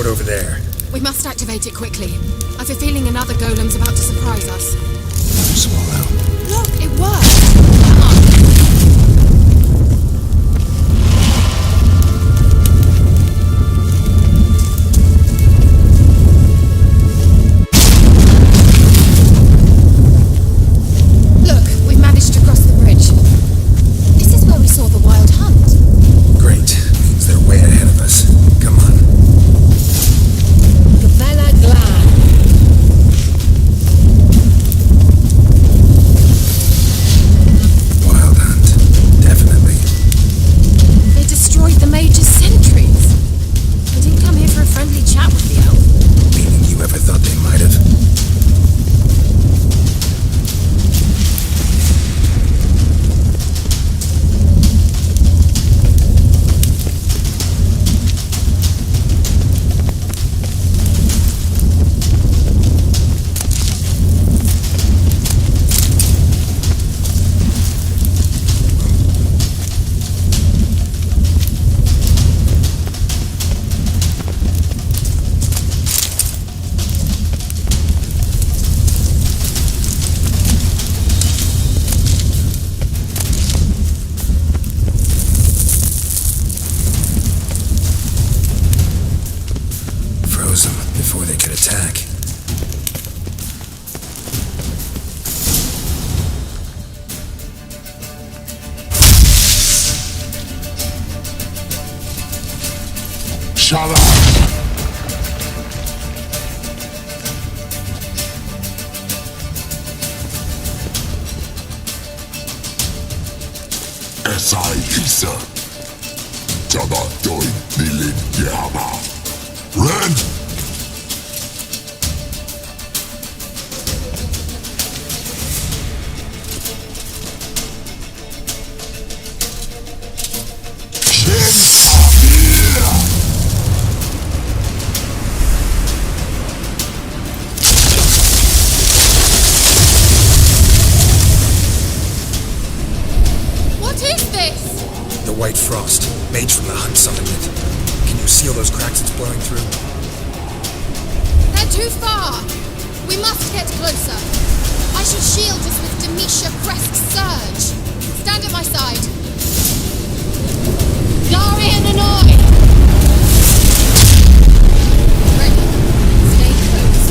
Over there. We must activate it quickly. I've a feeling another golem's about to surprise us. Swallow. Look, it worked! Come on. Look, we've managed to cross the bridge. This is where we saw the wild hunt. Great. Means they're way ahead of us. Come on. each other. Esai Isa. Jaba Doi Nilin Yama. Ren! White frost, made from the Hunt settlement. Can you see all those cracks it's blowing through? They're too far! We must get closer. I shall shield us with Demetia Crest's surge. Stand at my side. Dari and Annoy! Ready. Stay close.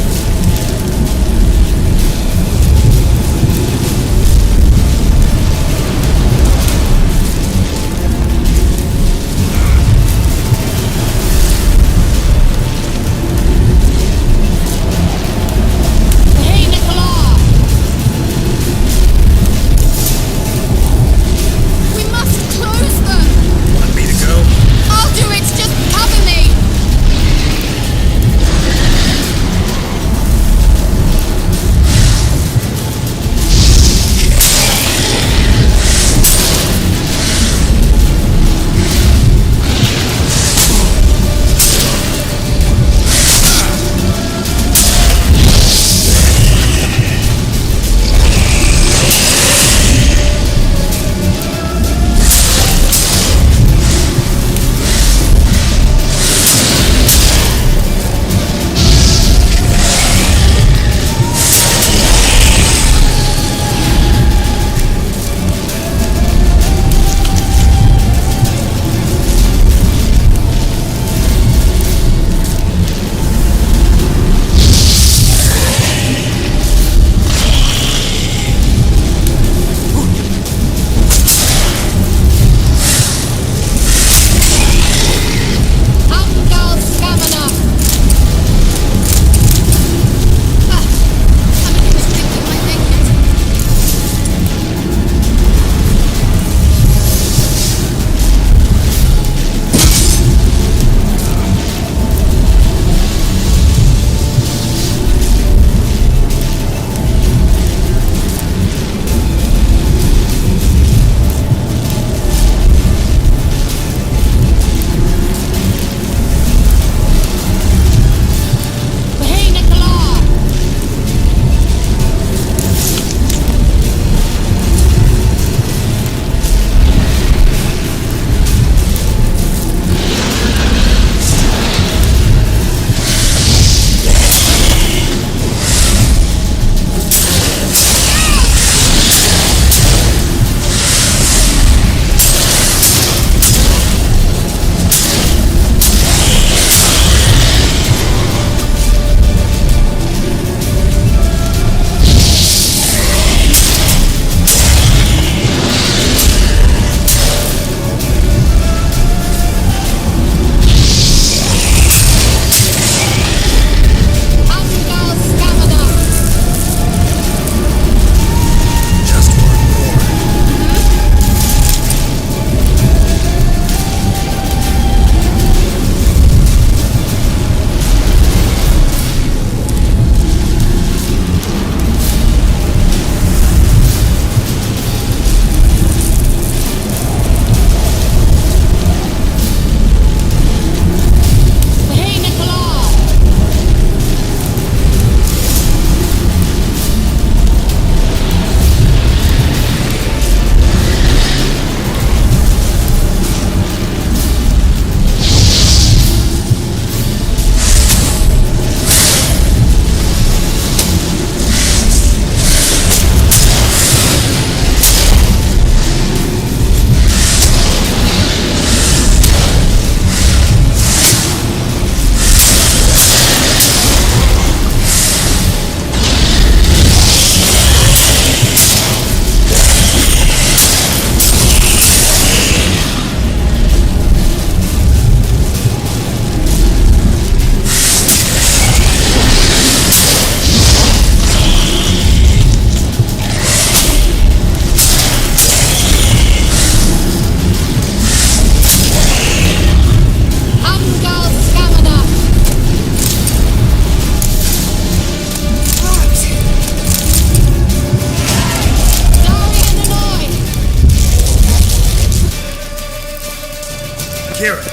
Kira.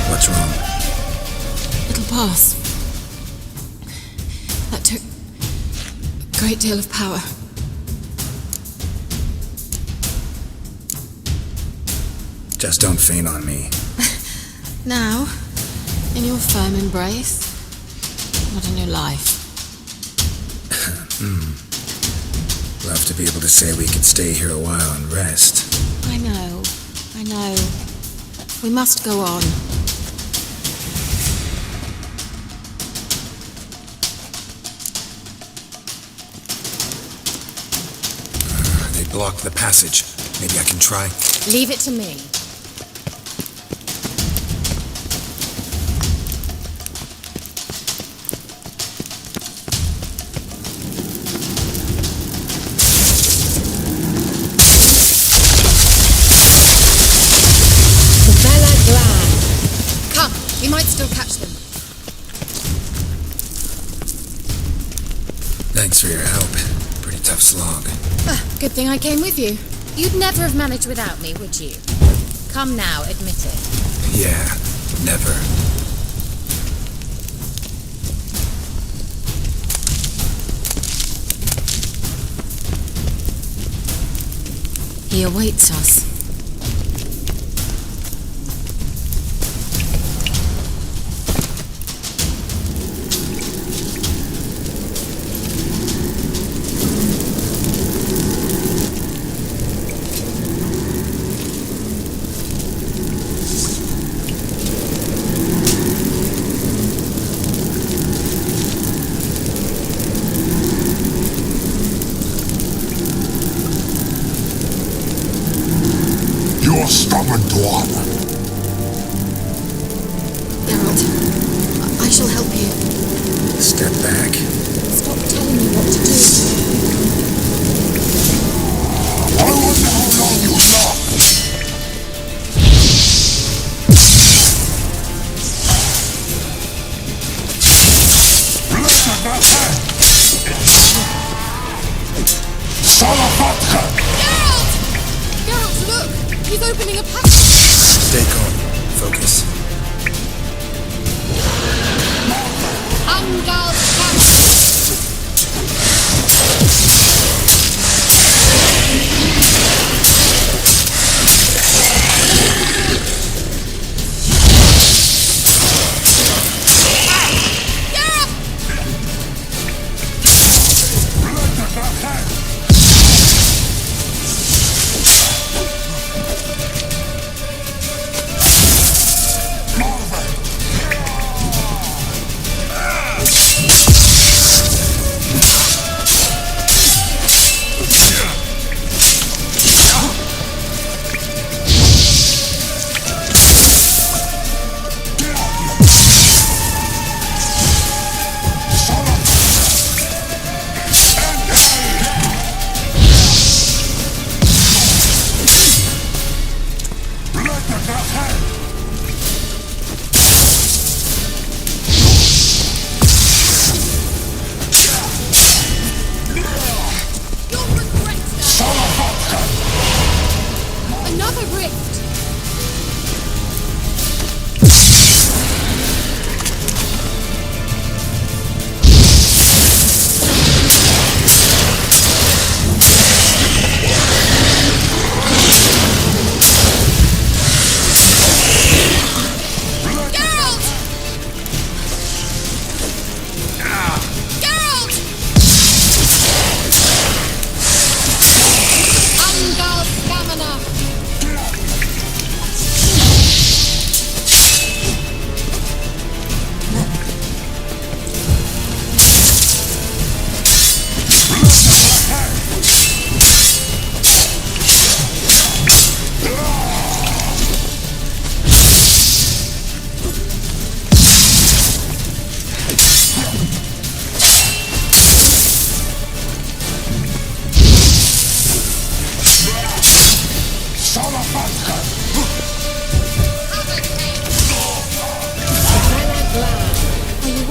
What's wrong? It'll pass. That took a great deal of power. Just don't faint on me. Now, in your firm embrace, not in your life. Love to be able to say we could stay here a while and rest. I know. We must go on. They blocked the passage. Maybe I can try. Leave it to me. Come, we might still catch them. Thanks for your help. Pretty tough slog. Good thing I came with you. You'd never have managed without me, would you? Come now, admit it. Yeah, never. He awaits us. You're stubborn, Dwan. Geralt, I shall help you. Step back. Stop telling me what to do. I wonder how long you last. Bless of that hand. Salafatka! Geralt, look! He's opening a passage! Stay calm. Focus. Angal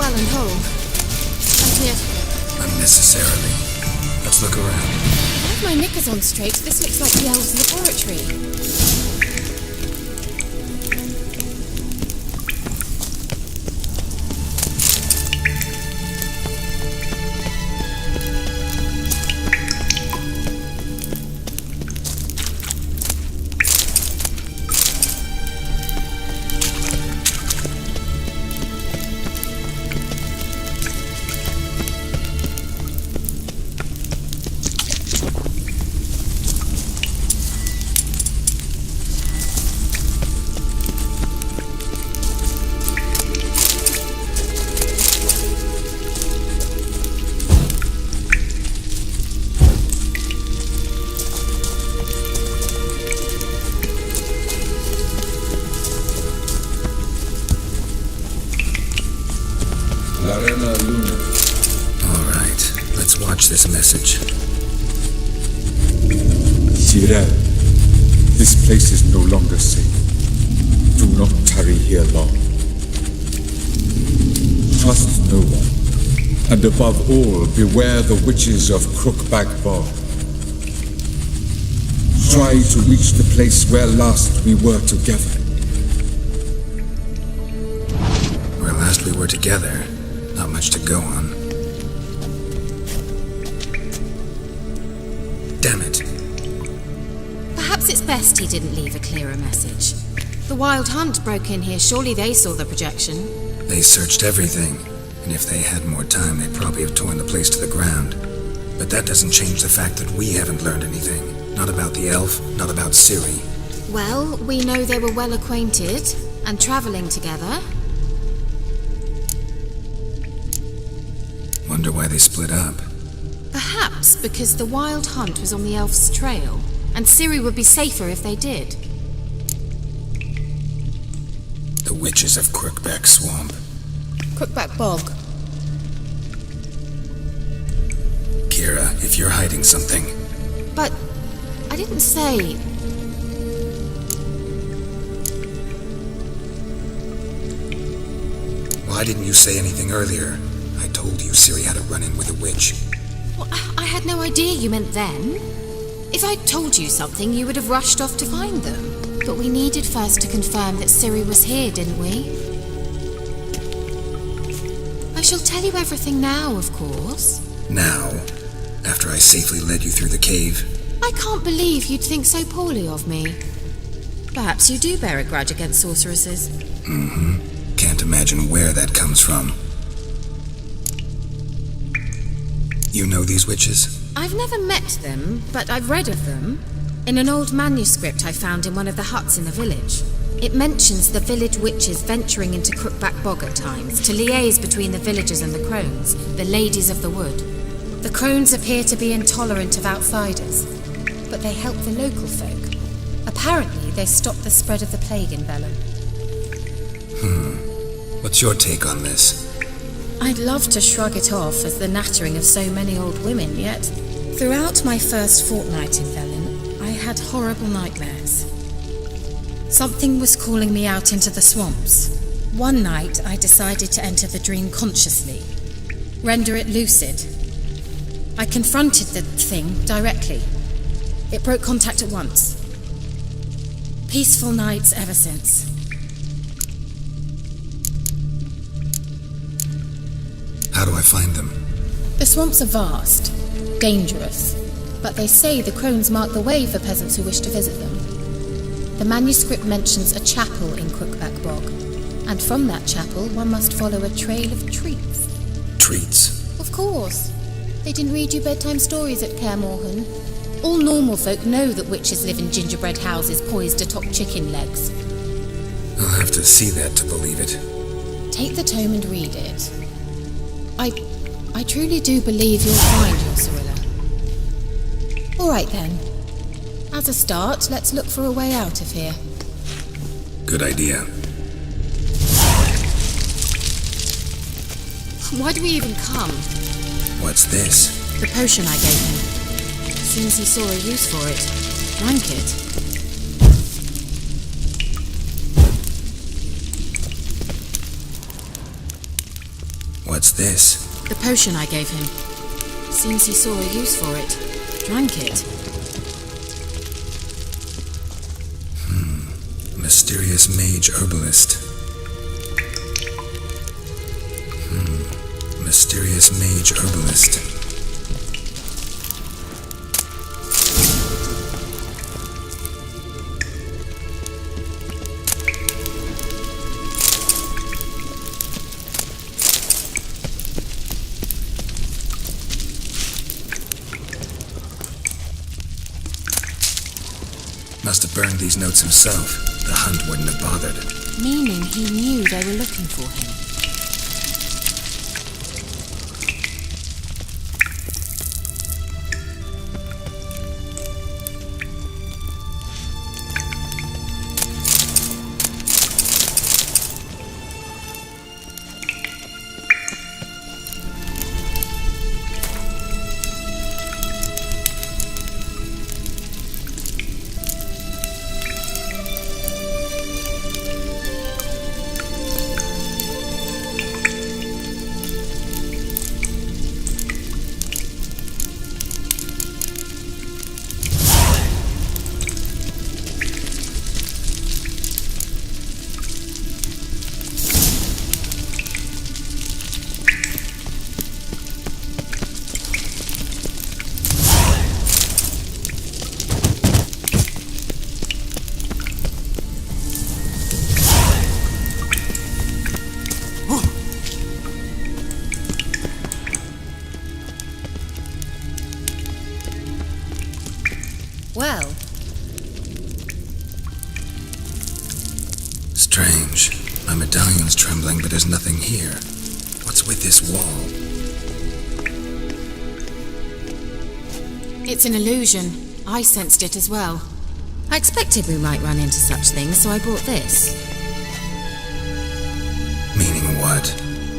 and whole. And yet... Unnecessarily. Let's look around. I have my knickers on straight. This looks like the elves' laboratory. What's this message? Tyrell, this place is no longer safe. Do not tarry here long. Trust no one, and above all, beware the witches of Crookback Bog. Try to reach the place where last we were together. Where last we were together, not much to go on. Damn it. Perhaps it's best he didn't leave a clearer message. The Wild Hunt broke in here. Surely they saw the projection. They searched everything, and if they had more time, they'd probably have torn the place to the ground. But that doesn't change the fact that we haven't learned anything. Not about the elf, not about Ciri. Well, we know they were well acquainted and travelling together. Wonder why they split up. Perhaps because the Wild Hunt was on the elf's trail, and Ciri would be safer if they did. The witches of Crookback Swamp. Crookback Bog. Kira, if you're hiding something... But I didn't say... Why didn't you say anything earlier? I told you Ciri had a run-in with a witch. Well, I had no idea you meant then. If I'd told you something, you would have rushed off to find them. But we needed first to confirm that Ciri was here, didn't we? I shall tell you everything now, of course. Now? After I safely led you through the cave? I can't believe you'd think so poorly of me. Perhaps you do bear a grudge against sorceresses. Mm-hmm. Can't imagine where that comes from. You know these witches? I've never met them, but I've read of them. In an old manuscript I found in one of the huts in the village. It mentions the village witches venturing into Crookback Bog at times to liaise between the villagers and the crones, the ladies of the wood. The crones appear to be intolerant of outsiders, but they help the local folk. Apparently, they stopped the spread of the plague in Velen. What's your take on this? I'd love to shrug it off as the nattering of so many old women, yet throughout my first fortnight in Velen, I had horrible nightmares. Something was calling me out into the swamps. One night, I decided to enter the dream consciously, render it lucid. I confronted the thing directly. It broke contact at once. Peaceful nights ever since. How do I find them? The swamps are vast, dangerous, but they say the crones mark the way for peasants who wish to visit them. The manuscript mentions a chapel in Crookback Bog, and from that chapel one must follow a trail of treats. Treats? Of course. They didn't read you bedtime stories at Kaer Morhen. All normal folk know that witches live in gingerbread houses poised atop chicken legs. I'll have to see that to believe it. Take the tome and read it. I truly do believe you'll find your Cirilla. All right then. As a start, let's look for a way out of here. Good idea. Why do we even come? What's this? The potion I gave him. Seems he saw a use for it. Drank it. What's this? The potion I gave him. Seems he saw a use for it. Drank it. Mysterious mage herbalist. Mysterious mage herbalist. Must have burned these notes himself. The hunt wouldn't have bothered. Meaning he knew they were looking for him. Strange. My medallion's trembling, but there's nothing here. What's with this wall? It's an illusion. I sensed it as well. I expected we might run into such things, so I brought this. Meaning what?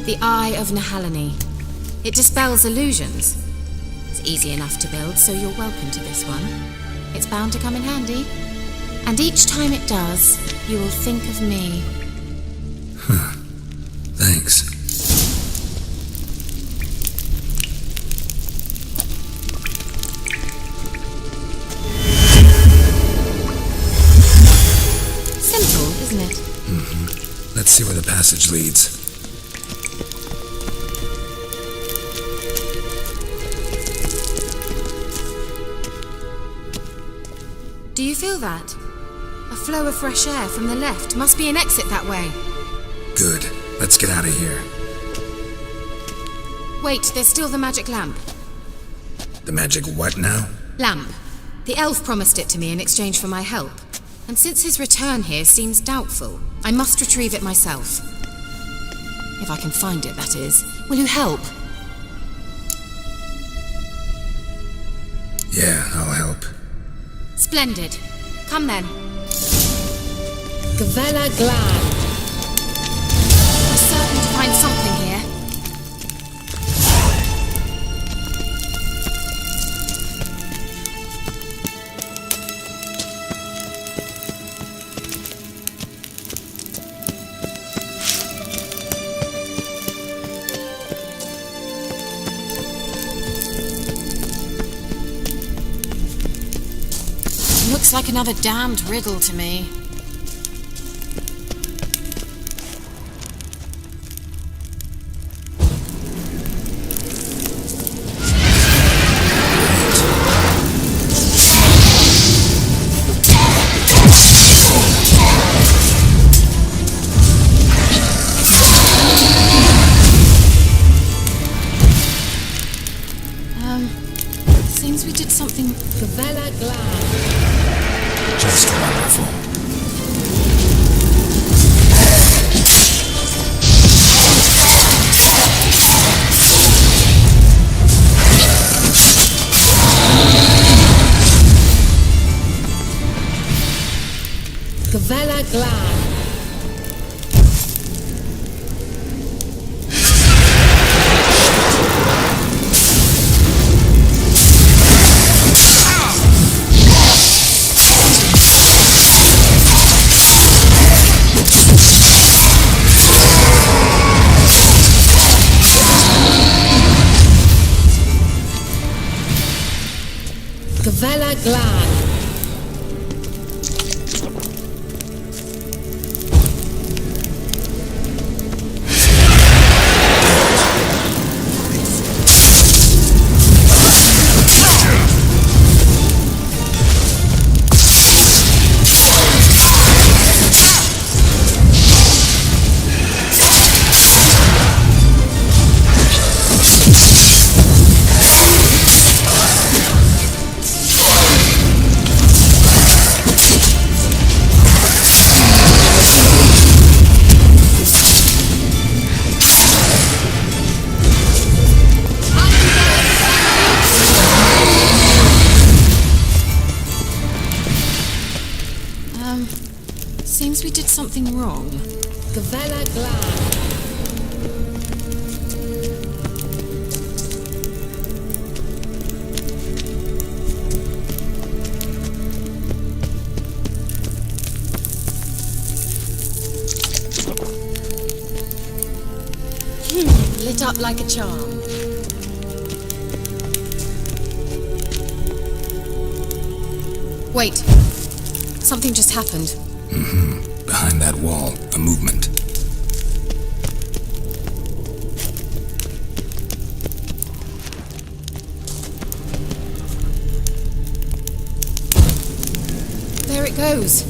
The Eye of Nehaleni. It dispels illusions. It's easy enough to build, so you're welcome to this one. It's bound to come in handy. And each time it does, you will think of me. Huh. Thanks. Simple, isn't it? Mm-hmm. Let's see where the passage leads. Do you feel that? A flow of fresh air from the left. Must be an exit that way. Good. Let's get out of here. Wait, there's still the magic lamp. The magic what now? Lamp. The elf promised it to me in exchange for my help. And since his return here seems doubtful, I must retrieve it myself. If I can find it, that is. Will you help? Yeah, I'll help. Splendid. Come then. Gavella Glad. I'm certain to find something here. Looks like another damned riddle to me. Seems we did something. Gavella Glad. Just wonderful. Gavella Glad. Gavella Glad. Seems we did something wrong. Gavella Glad. Lit up like a charm. Wait. Something just happened. Mm-hmm. Behind that wall, a movement. There it goes.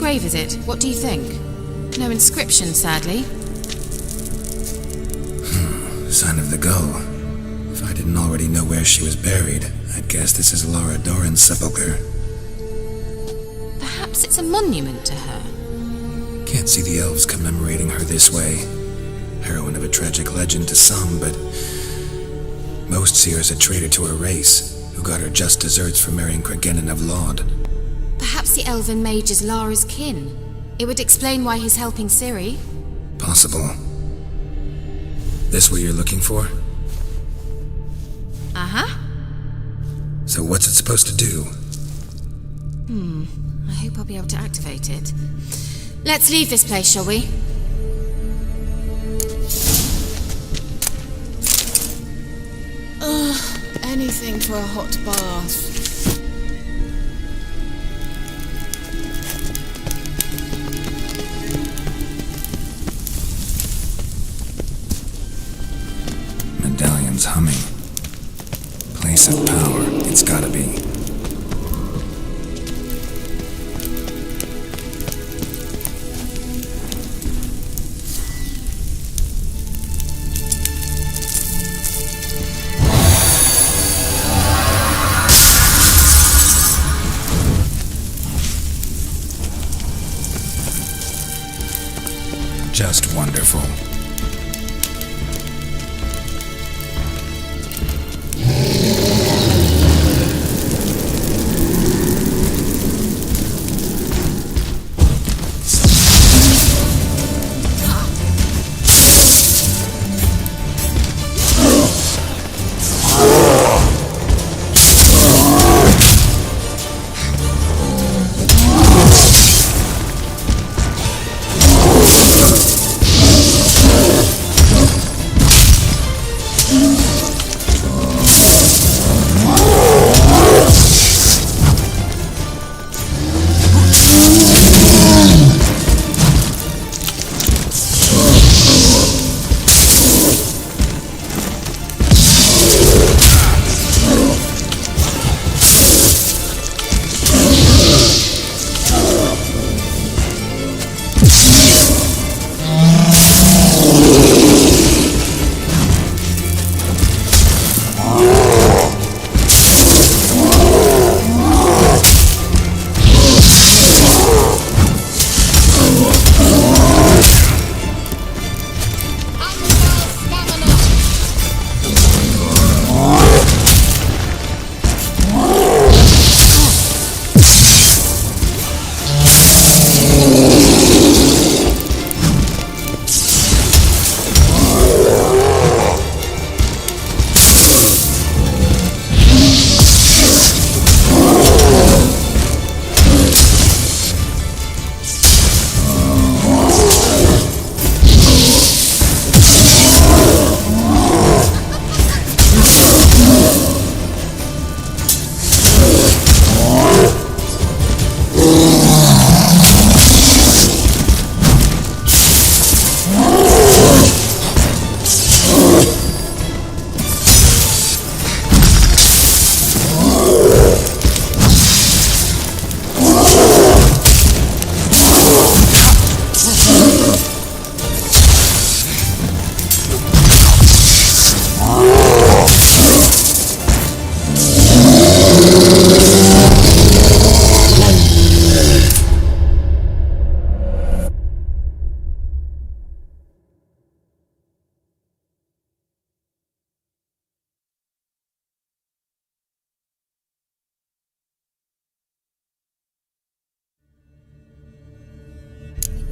grave is it? What do you think? No inscription, sadly. Sign of the gull. If I didn't already know where she was buried, I'd guess this is Laura Doran's sepulchre. Perhaps it's a monument to her. Can't see the elves commemorating her this way. Heroine of a tragic legend to some, but most see her as a traitor to her race, who got her just deserts for marrying Cregennan of Laud. Perhaps the elven mage is Lara's kin. It would explain why he's helping Ciri. Possible. This what you're looking for? Uh-huh. So what's it supposed to do? I hope I'll be able to activate it. Let's leave this place, shall we? Anything for a hot bath. Medallion's humming. Place of power, it's gotta be. Just wonderful.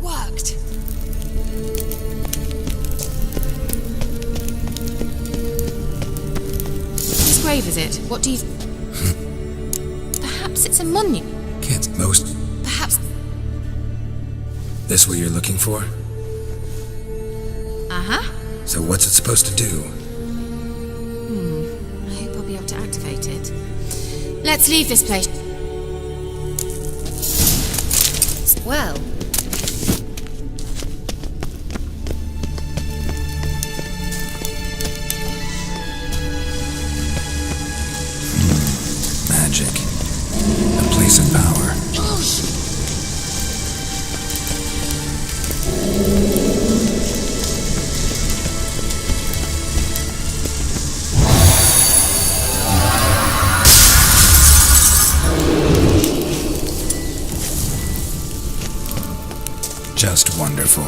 Worked. Whose grave is it? What do you... Perhaps it's a monument. Can't most... Perhaps... This what you're looking for? Uh-huh. So what's it supposed to do? I hope I'll be able to activate it. Let's leave this place. Well, magic. A place of power. Just wonderful.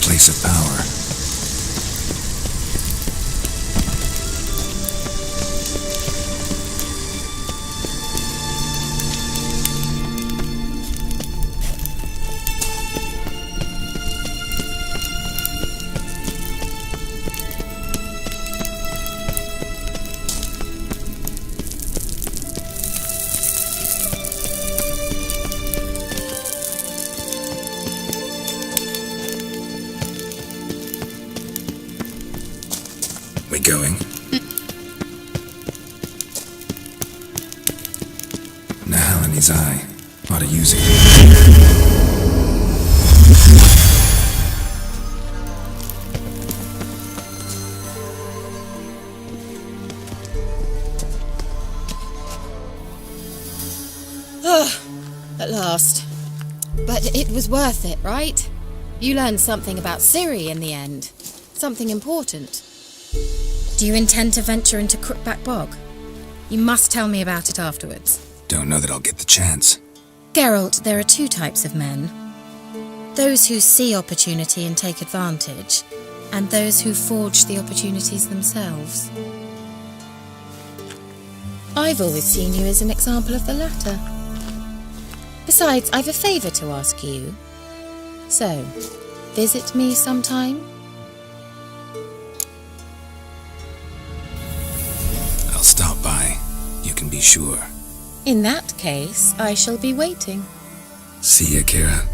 Place of power. We going? Now in his eye. Ought to use it. At last. But it was worth it, right? You learned something about Ciri in the end. Something important. Do you intend to venture into Crookback Bog? You must tell me about it afterwards. Don't know that I'll get the chance. Geralt, there are two types of men. Those who see opportunity and take advantage, and those who forge the opportunities themselves. I've always seen you as an example of the latter. Besides, I've a favour to ask you. So, visit me sometime? I'll stop by. You can be sure. In that case, I shall be waiting. See ya, Kira.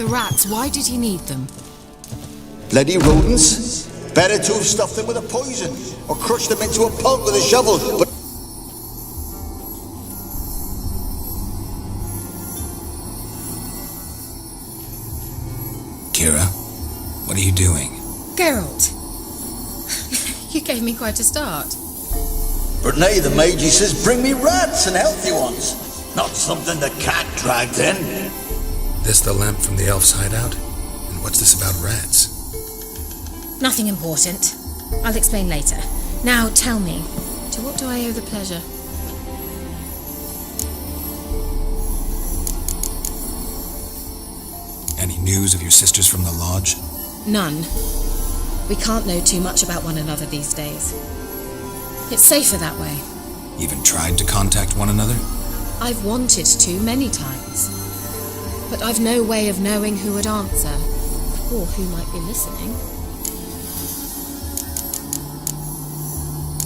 The rats, why did he need them? Bloody rodents. Better to have stuffed them with a poison, or crushed them into a pulp with a shovel, but... Kira, what are you doing? Geralt! You gave me quite a start. But now the Magi says bring me rats and healthy ones. Not something the cat dragged in. This the lamp from the elf's hideout? And what's this about rats? Nothing important. I'll explain later. Now tell me, to what do I owe the pleasure? Any news of your sisters from the lodge? None. We can't know too much about one another these days. It's safer that way. Even tried to contact one another? I've wanted to many times. But I've no way of knowing who would answer, or who might be listening.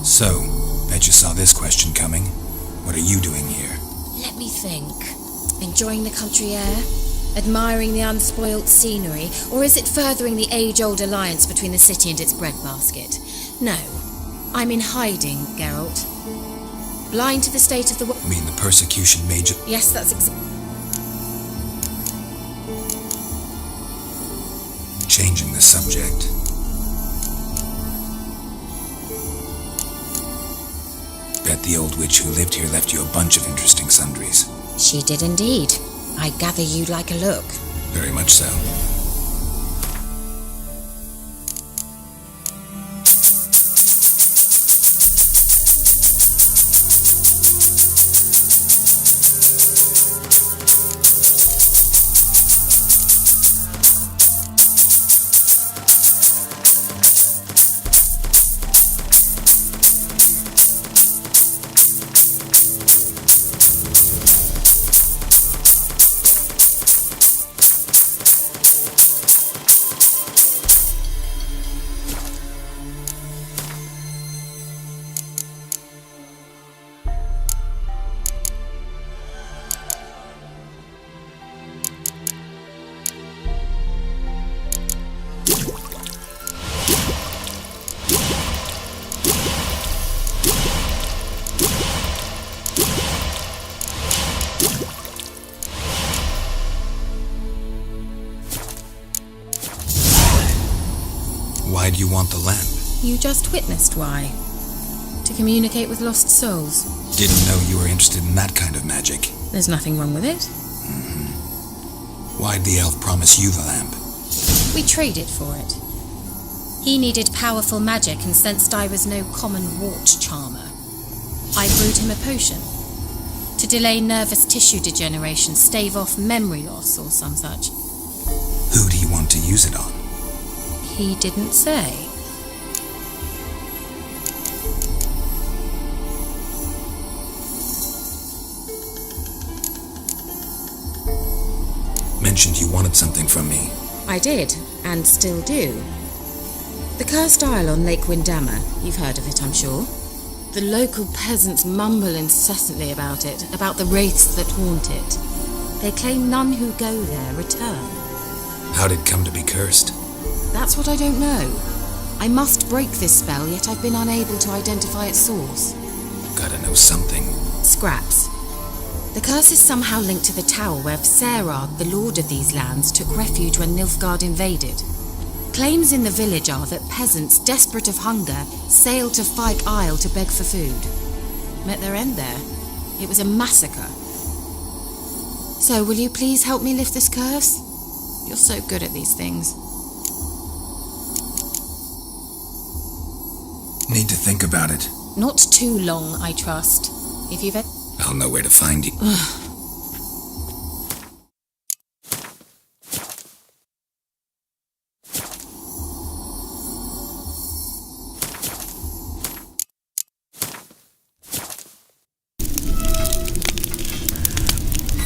So, bet you saw this question coming. What are you doing here? Let me think. Enjoying the country air? Admiring the unspoilt scenery? Or is it furthering the age-old alliance between the city and its breadbasket? No. I'm in hiding, Geralt. Blind to the state of the world. You mean the persecution made you... Yes, that's Changing the subject. Bet the old witch who lived here left you a bunch of interesting sundries. She did indeed. I gather you'd like a look. Very much so. Why do you want the lamp? You just witnessed why. To communicate with lost souls. Didn't know you were interested in that kind of magic. There's nothing wrong with it. Why'd the elf promise you the lamp? We traded for it. He needed powerful magic and sensed I was no common wart charmer. I brewed him a potion. To delay nervous tissue degeneration, stave off memory loss or some such. Who'd he want to use it on? He didn't say. Mentioned you wanted something from me. I did, and still do. The cursed isle on Lake Windammer. You've heard of it, I'm sure. The local peasants mumble incessantly about it, about the wraiths that haunt it. They claim none who go there return. How'd it come to be cursed? That's what I don't know. I must break this spell, yet I've been unable to identify its source. Gotta know something. Scraps. The curse is somehow linked to the tower where Serad, the lord of these lands, took refuge when Nilfgaard invaded. Claims in the village are that peasants, desperate of hunger, sailed to Fyke Isle to beg for food. Met their end there. It was a massacre. So, will you please help me lift this curse? You're so good at these things. Need to think about it. Not too long, I trust. If you've... I'll know where to find you.